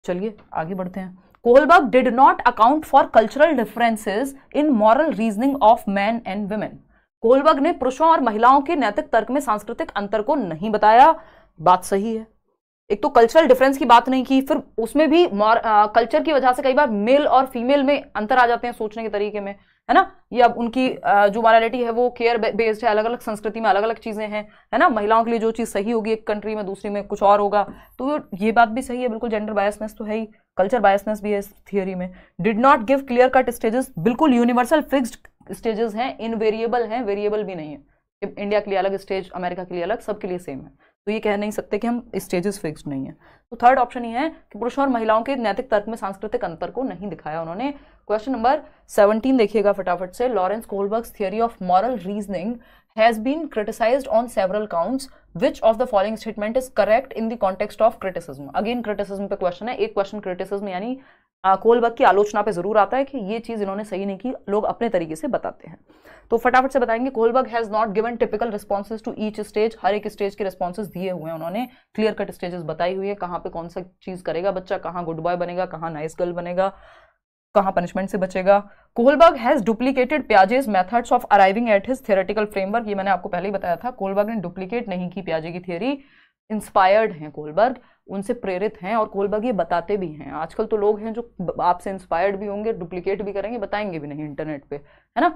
चलिए आगे बढ़ते हैं। Kohlberg did not account for cultural differences in moral reasoning of man and women. Kohlberg ने पुरुषों और महिलाओं के नैतिक तर्क में सांस्कृतिक अंतर को नहीं बताया, बात सही है। एक तो कल्चरल डिफरेंस की बात नहीं की, फिर उसमें भी कल्चर की वजह से कई बार मेल और फीमेल में अंतर आ जाते हैं सोचने के तरीके में, है ना, या उनकी जो मॉरलिटी है वो केयर बेस्ड है, अलग अलग संस्कृति में अलग अलग चीजें हैं, है ना, महिलाओं के लिए जो चीज सही होगी एक कंट्री में दूसरी में कुछ और होगा। तो ये बात भी सही है, बिल्कुल जेंडर बायसनेस तो है ही, कल्चर बायसनेस भी है इस थियरी में। Did not give clear cut stages, बिल्कुल यूनिवर्सल फिक्स्ड स्टेजेस हैं, इनवेरिएबल हैं, वेरिएबल भी नहीं है। इंडिया के लिए अलग स्टेज, अमेरिका के लिए अलग, सबके लिए सेम है, तो ये कह नहीं सकते कि हम स्टेजेस फिक्स्ड नहीं है। तो थर्ड ऑप्शन ये है कि पुरुषों और महिलाओं के नैतिक तर्क में सांस्कृतिक अंतर को नहीं दिखाया उन्होंने। क्वेश्चन नंबर 17 देखिएगा फटाफट से। Lawrence Kohlberg's theory of moral reasoning has been criticised on several counts, which of the following statement is correct in the context of criticism. Again criticism पे क्वेश्चन है, एक क्वेश्चन क्रिटिसिज्म यानी Kohlberg की आलोचना पे जरूर आता है कि ये चीज इन्होंने सही नहीं की, लोग अपने तरीके से बताते हैं। तो फटाफट से बताएंगे। Kohlberg has not given typical responses to each stage, हर एक स्टेज के रिस्पॉन्सेज दिए हुए हैं उन्होंने, क्लियर कट स्टेजेस बताई हुई है, कहाँ पे कौन सा चीज करेगा बच्चा, कहाँ गुड बॉय बनेगा, कहाँ नाइस गर्ल बनेगा, कहाँ पनिशमेंट से बचेगा। Kohlberg has duplicated Piaget's methods of arriving at his theoretical framework, ये मैंने आपको पहले ही बताया था, कोहलबर्ग ने डुप्लीकेट नहीं की पियाजे की थियरी, इंस्पायर्ड हैं कोहलबर्ग, उनसे प्रेरित हैं, और कोहलबर्ग ये बताते भी हैं। आजकल तो लोग हैं जो आपसे इंस्पायर्ड भी होंगे, डुप्लीकेट भी करेंगे, बताएंगे भी नहीं इंटरनेट पे, है ना,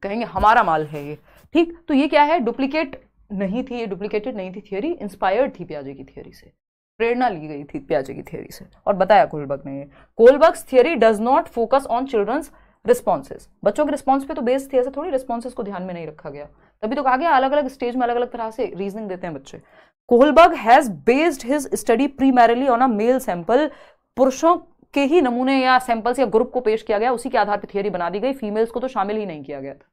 कहेंगे हमारा माल है ये, ठीक। तो ये क्या है, डुप्लीकेट नहीं थी, ये डुप्लीकेटेड नहीं थी थियरी, इंस्पायर्ड थी पियाजे की थियरी से, प्रेरणा ली गई थी पियाजे की थियरी से, और बताया कोहलबर्ग ने ये। Kohlberg's theory does not focus on children's responses, बच्चों के रिस्पॉन्स पे तो बेस्ड थी, ऐसे थोड़ी रिस्पॉन्सेज को ध्यान में नहीं रखा गया, तभी तो कहा गया अलग अलग स्टेज में अलग अलग तरह से रीजनिंग देते हैं बच्चे। Kohlberg has based his study primarily on a male sample, पुरुषों के ही नमूने या सैंपल्स या ग्रुप को पेश किया गया, उसी के आधार पर थियरी बना दी गई, फीमेल्स को तो शामिल ही नहीं किया गया था,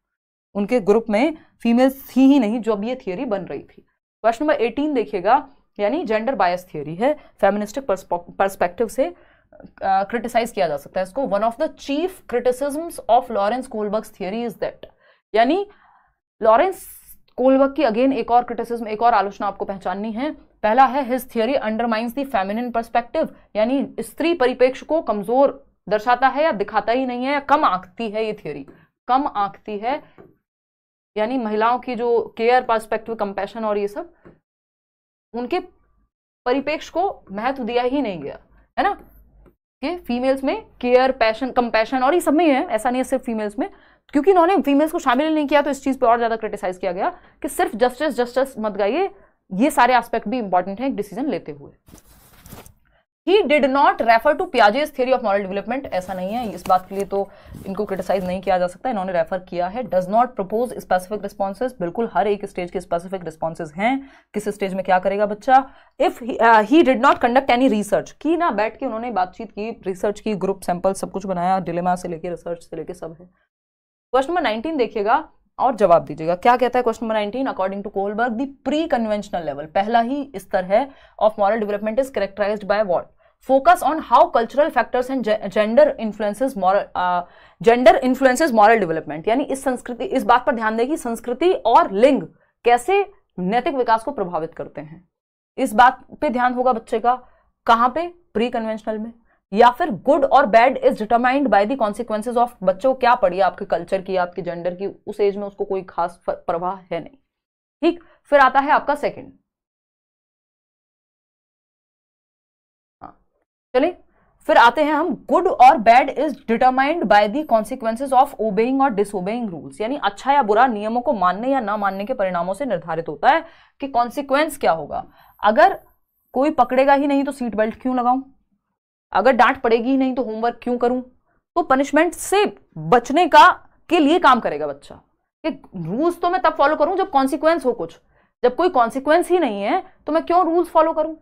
उनके ग्रुप में फीमेल्स थी ही नहीं जब ये थियरी बन रही थी। क्वेश्चन नंबर 18 देखिएगा, यानी जेंडर बायस थियरी है, फेमिनिस्टिक पर्सपेक्टिव से क्रिटिसाइज किया जा सकता है इसको। One of the chief criticisms of Lawrence Kohlberg's theory is that, यानी लॉरेंस कोहलबर्ग की अगेन एक और क्रिटिसिज्म, एक और आलोचना आपको पहचाननी है। पहला है his theory undermines the feminine perspective, यानी स्त्री परिप्रेक्ष्य को कमजोर दर्शाता है या दिखाता ही नहीं है, या कम आंकती है, ये थियरी कम आंकती है, यानी महिलाओं की जो केयर पर्सपेक्टिव, कंपैशन और ये सब, उनके परिप्रेक्ष्य को महत्व दिया ही नहीं गया, है ना, कि फीमेल्स में केयर, पैशन, कंपैशन और ये सब में है, ऐसा नहीं है सिर्फ फीमेल्स में, क्योंकि इन्होंने फीमेल्स को शामिल नहीं किया तो इस चीज पे और ज्यादा क्रिटिसाइज किया गया कि सिर्फ जस्टिस जस्टिस मत गाइए, ये सारे एस्पेक्ट भी इंपॉर्टेंट है एक डिसीजन लेते हुए। He did not refer to Piaget's theory of moral development, ऐसा नहीं है, इस बात के लिए तो इनको क्रिटिसाइज नहीं किया जा सकता, इन्होंने रेफर किया है। Does not propose specific responses, बिल्कुल हर एक स्टेज के स्पेसिफिक रिस्पॉन्सेज हैं, किस स्टेज में क्या करेगा बच्चा। If he did not conduct any research, की ना बैठ के उन्होंने बातचीत की, रिसर्च की, ग्रुप सैंपल सब कुछ बनाया, डिलेमा से लेके रिसर्च से लेके सब है। क्वेश्चन नंबर 19 देखिएगा और जवाब दीजिएगा, क्या कहता है question number 19, according to Kohlberg the pre conventional level, पहला ही स्तर है of moral development is characterised by what, focus on how cultural factors and gender influences moral development, यानी इस संस्कृति, इस बात पर ध्यान दें कि संस्कृति और लिंग कैसे नैतिक विकास को प्रभावित करते हैं, इस बात पे ध्यान होगा बच्चे का। कहां पे, प्री कन्वेंशनल में। या फिर good or bad is determined by the consequences of, बच्चों को क्या पड़ी आपके कल्चर की, आपके जेंडर की, उस एज में उसको कोई खास प्रवाह है नहीं, ठीक। फिर आता है आपका सेकंड, चलिए फिर आते हैं हम, good or bad is determined by the consequences of obeying और डिसओबेइंग रूल्स, यानी अच्छा या बुरा नियमों को मानने या ना मानने के परिणामों से निर्धारित होता है कि कॉन्सिक्वेंस क्या होगा। अगर कोई पकड़ेगा ही नहीं तो सीट बेल्ट क्यों लगाऊं, अगर डांट पड़ेगी ही नहीं तो होमवर्क क्यों करूं, तो पनिशमेंट से बचने का के लिए काम करेगा बच्चा, कि रूल्स तो मैं तब फॉलो करूं जब कॉन्सिक्वेंस हो कुछ, जब कोई कॉन्सिक्वेंस ही नहीं है तो मैं क्यों रूल्स फॉलो करूं।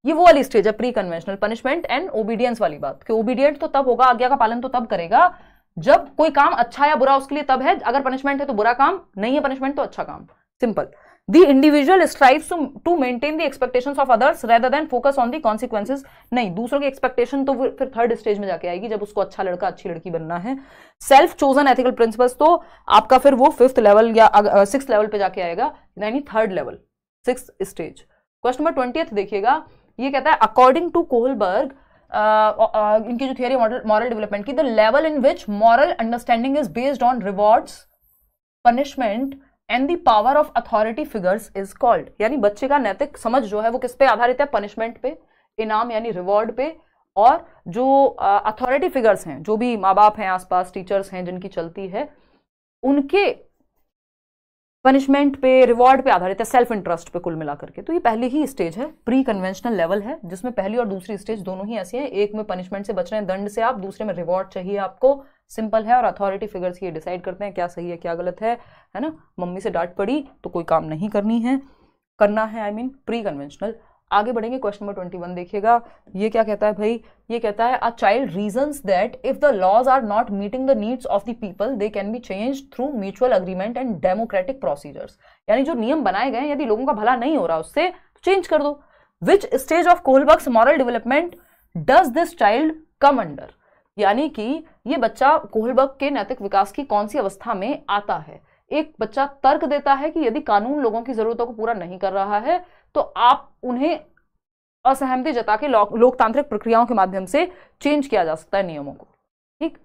ये वो वाली स्टेज है pre conventional, punishment and obedience वाली बात, कि ओबीडियंट तो तब होगा, आज्ञा का पालन तो तब करेगा जब कोई काम अच्छा या बुरा उसके लिए तब है, अगर पनिशमेंट है तो बुरा काम, नहीं है पनिशमेंट तो अच्छा काम, simple. The individual strives to maintain the expectations of others rather than focus on the consequences, नहीं, दूसरों की एक्सपेक्टेशन तो फिर थर्ड स्टेज में जाके आएगी जब उसको अच्छा लड़का अच्छी लड़की बनना है। सेल्फ चोजन एथिकल प्रिंसिपल्स तो आपका फिर वो 5th लेवल या 6th लेवल पे जाके आएगा, यानी 3rd level, 6th stage. Question number 20 देखिएगा, ये कहता है अकॉर्डिंग टू कोहलबर्ग, इनकी जो थियरी मॉरल डेवलपमेंट की, the level in which moral understanding is based on rewards, punishment and the power of authority figures is called, यानी बच्चे का नैतिक समझ जो है वो किस पे आधारित है, पनिशमेंट पे, इनाम यानी रिवॉर्ड पे, और जो अथॉरिटी फिगर्स हैं, जो भी माँ बाप हैं, आसपास टीचर्स हैं जिनकी चलती है, उनके पनिशमेंट पे, रिवॉर्ड पे आधारित है, सेल्फ इंटरेस्ट पे कुल मिलाकर के। तो ये पहली ही स्टेज है, प्री कन्वेंशनल लेवल है, जिसमें पहली और दूसरी स्टेज दोनों ही ऐसी हैं, एक में पनिशमेंट से बच रहे हैं, दंड से आप, दूसरे में रिवॉर्ड चाहिए आपको, सिंपल है। और अथॉरिटी फिगर्स ये डिसाइड करते हैं क्या सही है क्या गलत है ना। मम्मी से डांट पड़ी तो कोई काम नहीं करना है, आई मीन प्री कन्वेंशनल। आगे बढ़ेंगे, क्वेश्चन नंबर 21 देखिएगा, ये क्या कहता है भाई, ये कहता है a child reasons that if the laws are not meeting the needs of the people they can be changed through mutual agreement and democratic procedures, यानी जो नियम बनाए गए यदि लोगों का भला नहीं हो रहा उससे तो चेंज कर दो। Which stage of Kohlberg's moral development does this child come under, यानी कि ये बच्चा कोहलबर्ग के नैतिक विकास की कौन सी अवस्था में आता है। एक बच्चा तर्क देता है कि यदि कानून लोगों की जरूरतों को पूरा नहीं कर रहा है तो आप उन्हें असहमति जता के लोकतांत्रिक प्रक्रियाओं के माध्यम से चेंज किया जा सकता है नियमों को, ठीक।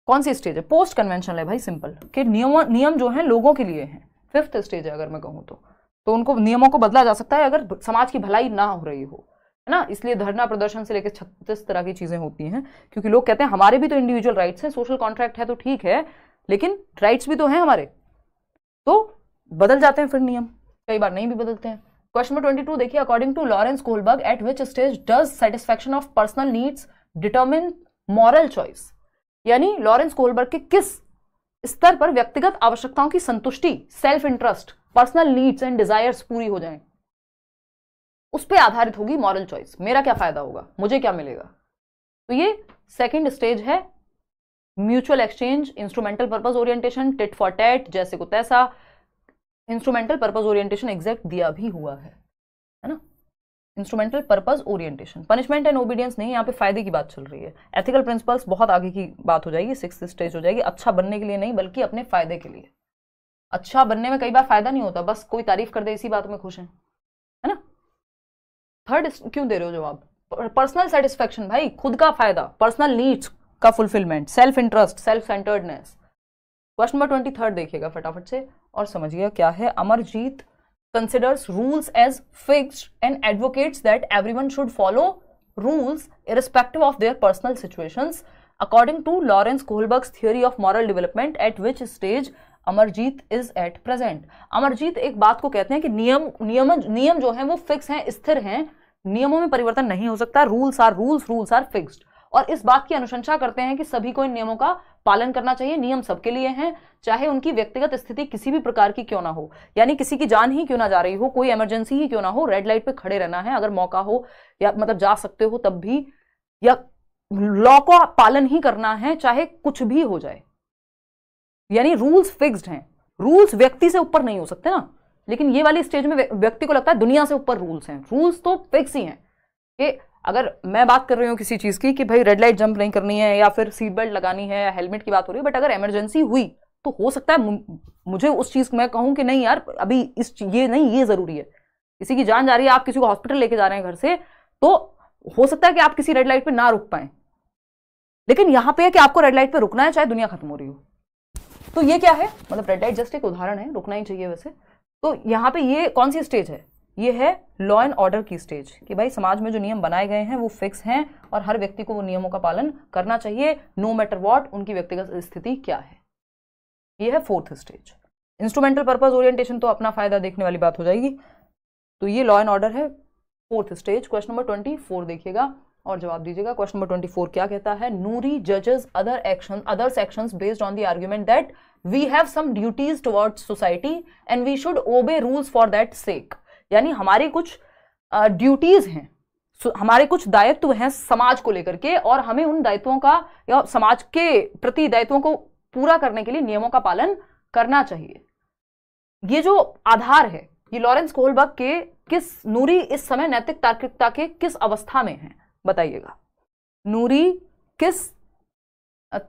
कौन सी स्टेज है, पोस्ट कन्वेंशनल है भाई, सिंपल, कि नियम जो हैं लोगों के लिए हैं। 5th स्टेज है अगर मैं कहूं तो उनको नियमों को बदला जा सकता है अगर समाज की भलाई ना हो रही हो, है ना। इसलिए धरना प्रदर्शन से लेकर 36 तरह की चीजें होती हैं, क्योंकि लोग कहते हैं हमारे भी तो इंडिविजुअल राइट्स हैं, सोशल कॉन्ट्रैक्ट है तो ठीक है, लेकिन राइट्स भी तो हैं हमारे, तो बदल जाते हैं फिर नियम, कई बार नहीं भी बदलते हैं। क्वेश्चन नंबर 22 देखिए, according to Lawrence Kohlberg at which stage does satisfaction of personal needs determine moral choice, यानी लॉरेंस कोहलबर्ग के किस स्तर पर व्यक्तिगत आवश्यकताओं की संतुष्टि, self interest, personal needs and desires पूरी हो जाएं, उस पर आधारित होगी मॉरल चॉइस, मेरा क्या फायदा होगा, मुझे क्या मिलेगा। तो ये सेकंड स्टेज है, mutual exchange, instrumental purpose orientation, tit for TET, जैसे को तैसा। इंस्ट्रूमेंटल पर्पस ओरिएंटेशन एग्जैक्ट दिया भी हुआ है ना, instrumental purpose orientation. Punishment and obedience नहीं, यहाँ पे फायदे की बात चल रही है। एथिकल प्रिंसिपल्स बहुत आगे की बात हो जाएगी, 6th स्टेज हो जाएगी, अच्छा बनने के लिए नहीं बल्कि अपने फायदे के लिए। अच्छा बनने में कई बार फायदा नहीं होता, बस कोई तारीफ कर दे इसी बात में खुश है ना। 3rd क्यों दे रहे हो जवाब, पर्सनल सेटिस्फेक्शन भाई, खुद का फायदा, पर्सनल नीड्स का fulfilment, self interest, self centredness. Question number 23 देखिएगा फटाफट से और समझिएगा क्या है। Amarjeet considers rules as fixed and advocates that everyone should follow rules irrespective of their personal situations. According to Lawrence Kohlberg's theory of moral development, at which stage Amarjeet is at present? Amarjeet एक बात को कहते हैं कि नियम जो हैं वो फिक्स हैं, स्थिर हैं, नियमों में परिवर्तन नहीं हो सकता, रूल्स आर फिक्स्ड। और इस बात की अनुशंसा करते हैं कि सभी को इन नियमों का पालन करना चाहिए। नियम सबके लिए हैं, चाहे उनकी व्यक्तिगत स्थिति किसी भी प्रकार की क्यों ना हो, यानी किसी की जान ही क्यों ना जा रही हो, कोई इमरजेंसी ही क्यों ना हो, रेड लाइट पे खड़े रहना है अगर मौका हो, या मतलब जा सकते हो तब भी, या लॉ का पालन ही करना है चाहे कुछ भी हो जाए। यानी रूल्स फिक्स्ड हैं, रूल्स व्यक्ति से ऊपर नहीं हो सकते ना, लेकिन ये वाली स्टेज में व्यक्ति को लगता है दुनिया से ऊपर रूल्स हैं। रूल्स तो फिक्स ही हैं कि अगर मैं बात कर रही हूँ किसी चीज की कि भाई रेड लाइट जंप नहीं करनी है या फिर सीट बेल्ट लगानी है या हेलमेट की बात हो रही है, बट अगर इमरजेंसी हुई तो हो सकता है मुझे उस चीज मैं कहूँ कि नहीं यार अभी ये नहीं, ये जरूरी है, किसी की जान जा रही है, आप किसी को हॉस्पिटल लेके जा रहे हैं घर से, तो हो सकता है कि आप किसी रेड लाइट पे ना रुक पाए, लेकिन यहां पे है कि आपको रेड लाइट पे रुकना है चाहे दुनिया खत्म हो रही हो। तो ये क्या है, मतलब रेड लाइट जस्ट एक उदाहरण है, रुकना ही चाहिए वैसे। तो यहाँ पे ये कौन सी स्टेज है, ये है लॉ एंड ऑर्डर की स्टेज, कि भाई समाज में जो नियम बनाए गए हैं वो फिक्स हैं और हर व्यक्ति को वो नियमों का पालन करना चाहिए, नो मैटर व्हाट उनकी व्यक्तिगत स्थिति क्या है। ये है fourth stage. Instrumental purpose orientation तो अपना फायदा देखने वाली बात हो जाएगी। तो ये लॉ एंड ऑर्डर है, फोर्थ स्टेज। क्वेश्चन नंबर 24 देखिएगा और जवाब दीजिएगा। क्वेश्चन नंबर 24 क्या कहता है, नूरी जजेस other sections based on the argument that we have some duties towards society and we should obey rules for that sake. यानी हमारी कुछ ड्यूटीज हैं, हमारे कुछ दायित्व हैं समाज को लेकर के, और हमें उन दायित्वों का या समाज के प्रति दायित्वों को पूरा करने के लिए नियमों का पालन करना चाहिए। ये जो आधार है, ये लॉरेंस कोहलबर्ग के किस, नूरी इस समय नैतिक तार्किकता के किस अवस्था में है बताइएगा। नूरी किस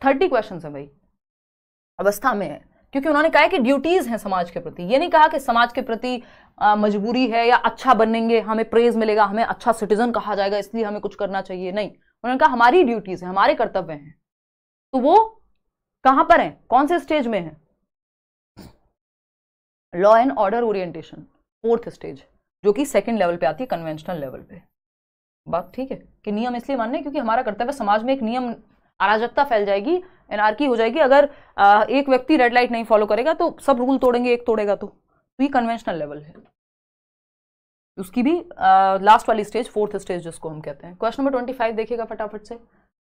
30 क्वेश्चन है भाई, अवस्था में है, क्योंकि उन्होंने कहा है कि ड्यूटीज हैं समाज के प्रति। ये नहीं कहा कि समाज के प्रति मजबूरी है या अच्छा बनेंगे हमें प्रेज मिलेगा, हमें अच्छा सिटीजन कहा जाएगा इसलिए हमें कुछ करना चाहिए, नहीं। उन्होंने कहा हमारी ड्यूटीज है, हमारे कर्तव्य हैं। तो वो कहां पर है, कौन से स्टेज में है, law and order orientation fourth stage, जो कि सेकंड लेवल पे आती है, कन्वेंशनल लेवल पे। बात ठीक है कि नियम इसलिए मानने क्योंकि हमारा कर्तव्य, समाज में एक नियम, अराजकता फैल जाएगी, एनार्की हो जाएगी अगर एक व्यक्ति रेड लाइट नहीं फॉलो करेगा तो सब रूल तोड़ेंगे, एक तोड़ेगा तो ये कन्वेंशनल लेवल है। उसकी भी लास्ट वाली स्टेज, फोर्थ स्टेज जिसको हम कहते हैं। क्वेश्चन नंबर 25 देखिएगा फटाफट से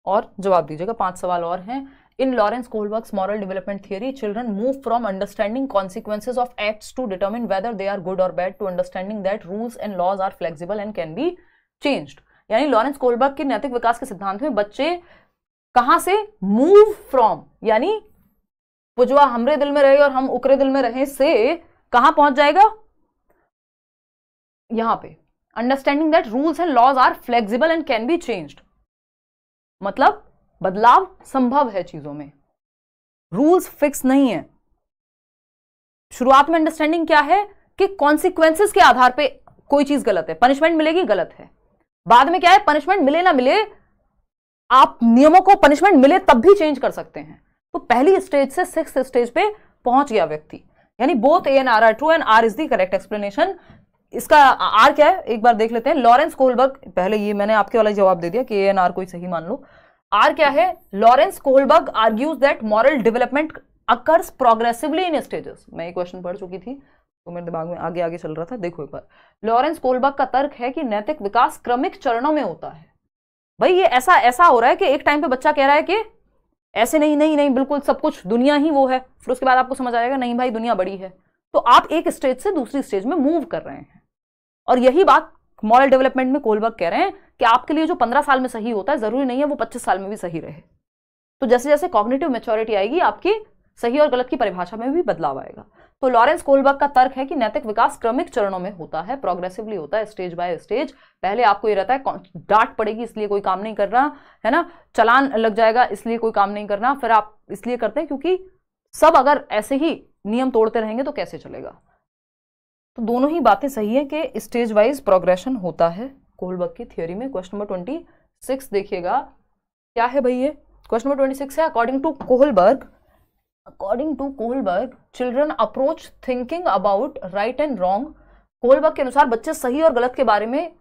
और जवाब दीजिएगा। 5 सवाल और हैं। In Lawrence Kohlberg's moral development theory, children move from understanding consequences of acts to determine whether they are good or bad to understanding that rules and laws are flexible and can be changed. यानी Lawrence Kohlberg के नैतिक विकास के सिद्धांत में बच्चे कहां से move from, यानी वो जो हमरे दिल में रहे और हम उकरे दिल में रहे से कहां पहुंच जाएगा, यहां पे understanding that rules and laws are flexible and can be changed. मतलब बदलाव संभव है चीजों में, रूल्स फिक्स नहीं है। शुरुआत में अंडरस्टैंडिंग क्या है कि कॉन्सिक्वेंसेस के आधार पे कोई चीज गलत है, पनिशमेंट मिलेगी, गलत है। बाद में क्या है, पनिशमेंट मिले ना मिले, आप नियमों को पनिशमेंट मिले तब भी चेंज कर सकते हैं। तो पहली स्टेज से 6th स्टेज पे पहुंच गया व्यक्ति, यानी both A and R are true and R is the correct explanation. इसका आर क्या है एक बार देख लेते हैं। लॉरेंस कोहलबर्ग, पहले ये मैंने आपके वाला जवाब दे दिया कि ए एंड आर कोई सही मान लो। आर क्या है, Lawrence Kohlberg argues that moral development occurs progressively in stages. मैं ये क्वेश्चन पढ़ चुकी थी तो मेरे दिमाग में आगे आगे चल रहा था, देखो एक बार। लॉरेंस कोहलबर्ग का तर्क है कि नैतिक विकास क्रमिक चरणों में होता है। भाई ये ऐसा हो रहा है कि एक टाइम पे बच्चा कह रहा है कि ऐसे नहीं नहीं नहीं बिल्कुल सब कुछ दुनिया ही वो है, फिर उसके बाद आपको समझ आएगा नहीं भाई दुनिया बड़ी है। तो आप एक स्टेज से दूसरी स्टेज में मूव कर रहे हैं, और यही बात मॉरल डेवलपमेंट में कोहलबर्ग कह रहे हैं कि आपके लिए जो 15 साल में सही होता है जरूरी नहीं है वो 25 साल में भी सही रहे। तो जैसे जैसे कॉग्निटिव मैच्योरिटी आएगी आपकी सही और गलत की परिभाषा में भी बदलाव आएगा। तो लॉरेंस कोहलबर्ग का तर्क है कि नैतिक विकास क्रमिक चरणों में होता है, प्रोग्रेसिवली होता है, स्टेज बाय स्टेज। पहले आपको ये रहता है डांट पड़ेगी इसलिए कोई काम नहीं कर रहा है ना, चलान लग जाएगा इसलिए कोई काम नहीं करना, फिर आप इसलिए करते हैं क्योंकि सब अगर ऐसे ही नियम तोड़ते रहेंगे तो कैसे चलेगा। तो दोनों ही बातें सही है कि स्टेज वाइज प्रोग्रेशन होता है कोहलबर्ग की थियोरी में। क्वेश्चन नंबर 26 देखिएगा क्या है भाई, ये क्वेश्चन नंबर 26 है। According to Kohlberg children approach thinking about right and wrong. Kohlberg के अनुसार बच्चे सही और गलत के बारे में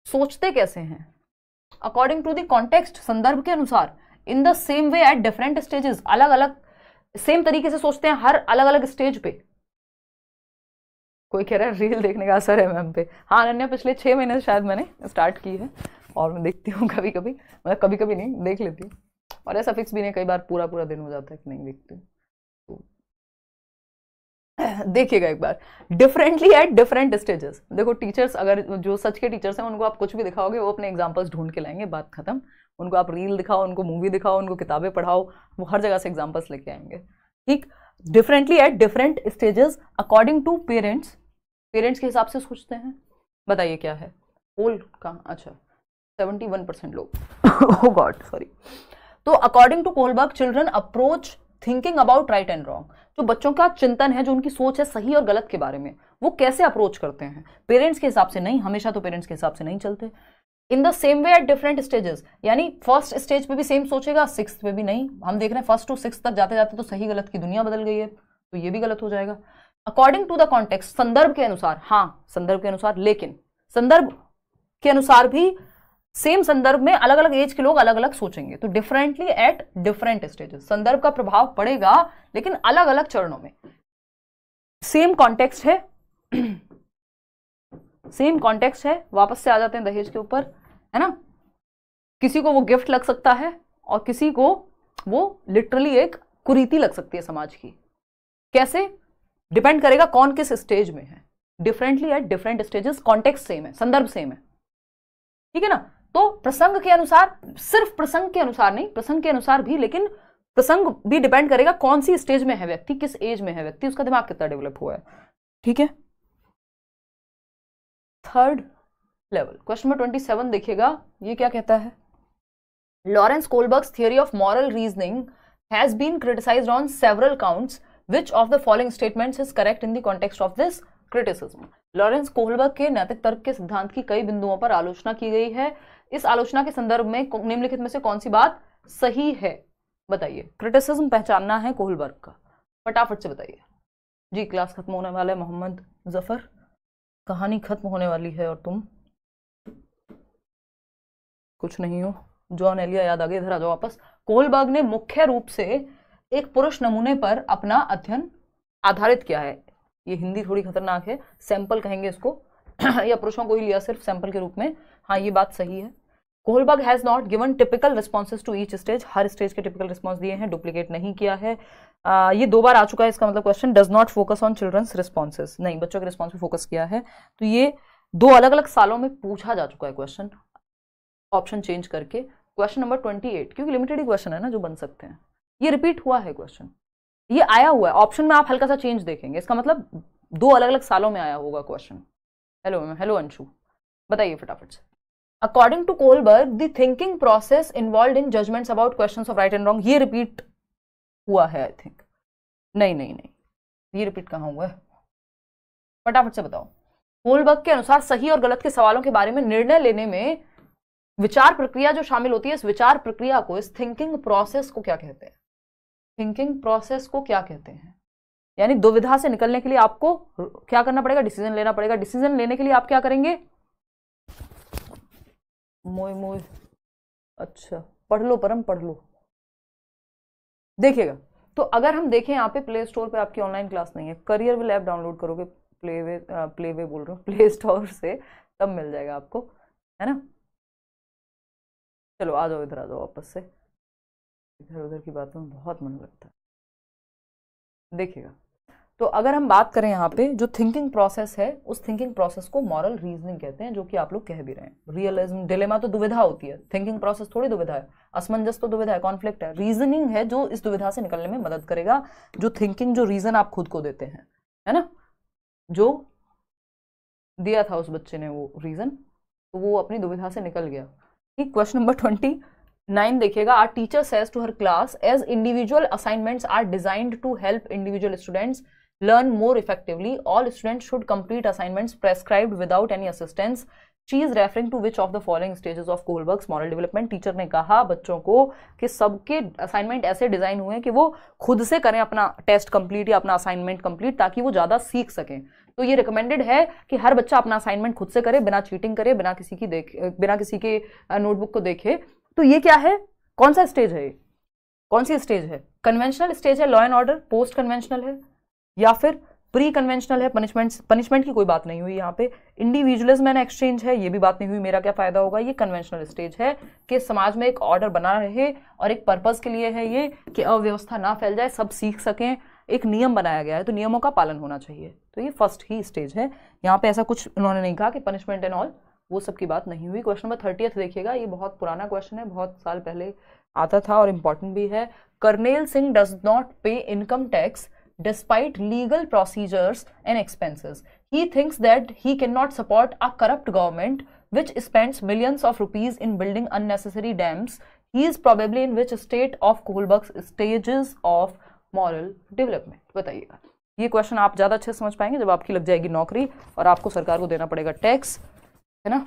सोचते कैसे हैं, अकॉर्डिंग टू द कॉन्टेक्स्ट, संदर्भ के अनुसार, in the same way at different stages, अलग अलग सेम तरीके से सोचते हैं हर अलग अलग स्टेज पे। कोई कह रहा है रील देखने का असर है मैम पे। हाँ अनन्या, पिछले 6 महीने से शायद मैंने स्टार्ट की है और मैं देखती हूँ कभी कभी, मतलब कभी कभी नहीं देख लेती हूँ, और ऐसा फिक्स भी नहीं, कई बार पूरा पूरा दिन हो जाता है कि नहीं देखती हूँ। देखिएगा एक बार, डिफरेंटली एट डिफरेंट स्टेजेस। देखो टीचर्स, अगर जो सच के टीचर्स हैं उनको आप कुछ भी दिखाओगे वो अपने एग्जांपल्स ढूंढ के लाएंगे, बात खत्म। उनको आप रील दिखाओ, उनको मूवी दिखाओ, उनको किताबें पढ़ाओ, वो हर जगह से एग्जांपल्स लेके आएंगे। ठीक, differently at different stages according to parents. Parents के हिसाब से सोचते हैं। बताइए क्या है होल का? अच्छा 71% लोग। Oh god sorry. तो according to Kohlberg, children approach thinking about right and wrong. जो बच्चों का चिंतन है, जो उनकी सोच है सही और गलत के बारे में, वो कैसे अप्रोच करते हैं? पेरेंट्स के हिसाब से नहीं, हमेशा तो पेरेंट्स के हिसाब से नहीं चलते। In the same way at different stages, यानी फर्स्ट स्टेज पे भी सेम सोचेगा, सिक्स्थ पे भी नहीं। हम देख रहे हैं फर्स्ट टू सिक्स तक जाते जाते तो सही गलत की दुनिया बदल गई है, तो ये भी गलत हो जाएगा। अकॉर्डिंग टू द कॉन्टेक्स्ट, संदर्भ के अनुसार, हाँ संदर्भ के अनुसार, लेकिन संदर्भ के अनुसार भी सेम संदर्भ में अलग अलग एज के लोग अलग अलग सोचेंगे। तो डिफरेंटली एट डिफरेंट स्टेजेस, संदर्भ का प्रभाव पड़ेगा लेकिन अलग अलग चरणों में। सेम कॉन्टेक्स्ट है, सेम कॉन्टेक्स्ट है, वापस से आ जाते हैं दहेज के ऊपर, है ना। किसी को वो गिफ्ट लग सकता है और किसी को वो लिटरली एक कुरीति लग सकती है समाज की। कैसे? डिपेंड करेगा कौन किस स्टेज में है। Differently at different stages, context same है, संदर्भ सेम है, ठीक है ना। तो प्रसंग के अनुसार, सिर्फ प्रसंग के अनुसार नहीं, प्रसंग के अनुसार भी, लेकिन प्रसंग भी डिपेंड करेगा कौन सी स्टेज में है व्यक्ति, किस एज में है व्यक्ति, उसका दिमाग कितना डेवलप हुआ है, ठीक है। थर्ड लेवल, क्वेश्चन नंबर 27 देखिएगा, ये क्या कहता है? Lawrence Kohlberg's theory of moral reasoning has been criticised on several counts, which of the following statements is correct in the context of this criticism. Lawrence Kohlberg के नैतिक तर्क के सिद्धांत की कई बिंदुओं पर आलोचना की गई है। इस आलोचना के संदर्भ में निम्नलिखित में से कौन सी बात सही है? बताइए। क्रिटिसिज्म पहचानना है कोहलबर्ग का, फटाफट से बताइए जी। क्लास खत्म होने वाला है मोहम्मद जफर, कहानी खत्म होने वाली है और तुम कुछ नहीं हो। जॉन एलिया याद आ गए, इधर आ जाओ वापस। कोहलबर्ग ने मुख्य रूप से एक पुरुष नमूने पर अपना अध्ययन आधारित किया है। ये हिंदी थोड़ी खतरनाक है, सैंपल कहेंगे इसको या पुरुषों को ही लिया सिर्फ सैंपल के रूप में। हाँ ये बात सही है। Kohlberg has not given typical responses to each stage, हर स्टेज के टिपिकल रिस्पॉन्स दिए हैं, डुप्लीकेट नहीं किया है। ये 2 बार आ चुका है, इसका मतलब question does not focus on children's responses, नहीं बच्चों के रिस्पॉन्स पे फोकस किया है। तो ये 2 अलग अलग सालों में पूछा जा चुका है क्वेश्चन, ऑप्शन चेंज करके। क्वेश्चन नंबर 28, क्योंकि लिमिटेड ही क्वेश्चन है ना जो बन सकते हैं, ये रिपीट हुआ है क्वेश्चन, ये आया हुआ है ऑप्शन में, आप हल्का सा चेंज देखेंगे, इसका मतलब 2 अलग अलग सालों में आया होगा क्वेश्चन। हेलो अंशु, बताइए फटाफट से। According to Kohlberg, the thinking process involved in judgements about questions of right and wrong, ये रिपीट हुआ है आई थिंक। नहीं, ये रिपीट कहाँ हुआ है, फटाफट से बताओ। कोहलबर्ग के अनुसार सही और गलत के सवालों के बारे में निर्णय लेने में विचार प्रक्रिया जो शामिल होती है, इस विचार प्रक्रिया को, इस थिंकिंग प्रोसेस को क्या कहते हैं? थिंकिंग प्रोसेस को क्या कहते हैं? यानी दुविधा से निकलने के लिए आपको क्या करना पड़ेगा? डिसीजन लेना पड़ेगा। डिसीजन लेने के लिए आप क्या करेंगे? मोय अच्छा पढ़ लो परम, पढ़ लो। देखिएगा, तो अगर हम देखें यहाँ पे प्ले स्टोर पे आपकी ऑनलाइन क्लास नहीं है, करियर विल ऐप डाउनलोड करोगे प्लेवे बोल रहा हूँ, प्ले स्टोर से, तब मिल जाएगा आपको, है ना। चलो आ जाओ, इधर आ जाओ वापस से, इधर उधर की बातों में बहुत मन लगता है। देखिएगा, तो अगर हम बात करें यहाँ पे जो थिंकिंग प्रोसेस है, उस थिंकिंग प्रोसेस को मॉरल रीजनिंग कहते हैं, जो कि आप लोग कह भी रहे हैं। रियलिज्म, डिलेमा तो दुविधा होती है, थिंकिंग प्रोसेस थोड़ी दुविधा है, असमंजस तो दुविधा है, कॉन्फ्लिक्ट है। रीजनिंग है जो इस दुविधा से निकलने में मदद करेगा, जो थिंकिंग, जो रीजन आप खुद को देते हैं, है ना, जो दिया था उस बच्चे ने वो रीजन, तो वो अपनी दुविधा से निकल गया। ठीक, क्वेश्चन नंबर 29 देखिएगा। Our teacher says to her class, as individual assignments are designed to help individual students learn more effectively, all students should complete assignments prescribed without any assistance. She is referring to which of the following stages of Kohlberg's moral development? Teacher ने कहा बच्चों को कि सबके assignment ऐसे design हुए हैं कि वो खुद से करें अपना टेस्ट कंप्लीट या अपना असाइनमेंट कंप्लीट, ताकि वो ज्यादा सीख सकें। तो ये रिकमेंडेड है कि हर बच्चा अपना असाइनमेंट खुद से करे, बिना चीटिंग करे, बिना किसी के नोटबुक को देखे। तो ये क्या है, कौन सा स्टेज है, कौन सी स्टेज है? कन्वेंशनल स्टेज है, law and order, post conventional है, या फिर प्री कन्वेंशनल है, पनिशमेंट की कोई बात नहीं हुई यहाँ पे। इंडिविजुअलिज्म एंड एक्सचेंज है, ये भी बात नहीं हुई, मेरा क्या फायदा होगा। ये कन्वेंशनल स्टेज है कि समाज में एक ऑर्डर बना रहे और एक पर्पस के लिए है ये कि अव्यवस्था ना फैल जाए, सब सीख सकें, एक नियम बनाया गया है तो नियमों का पालन होना चाहिए। तो ये फर्स्ट ही स्टेज है। यहाँ पे ऐसा कुछ उन्होंने नहीं कहा कि पनिशमेंट एंड ऑल, वो सब की बात नहीं हुई। क्वेश्चन नंबर 30 देखिएगा, ये बहुत पुराना क्वेश्चन है, बहुत साल पहले आता था और इम्पोर्टेंट भी है। कर्नेल सिंह डज नॉट पे income tax despite legal procedures and expenses. He thinks that he cannot support a corrupt government which spends millions of rupees in building unnecessary dams. He is probably in which state of Kohlberg's stages of moral development? बताइएगा। ये question आप ज़्यादा अच्छे से समझ पाएंगे जब आपकी लग जाएगी नौकरी और आपको सरकार को देना पड़ेगा टैक्स, है ना।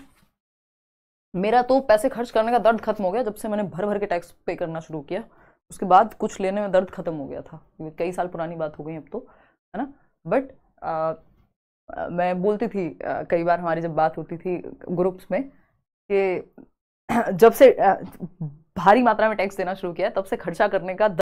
मेरा तो पैसे खर्च करने का दर्द खत्म हो गया जब से मैंने भर भर के टैक्स पे करना शुरू किया, उसके बाद कुछ लेने में दर्द खत्म हो गया था। कई साल पुरानी बात हो गई अब तो, है ना। बट मैं बोलती थी कई बार हमारी जब बात होती थी ग्रुप्स में कि जब से भारी मात्रा में टैक्स देना शुरू किया तब से खर्चा करने का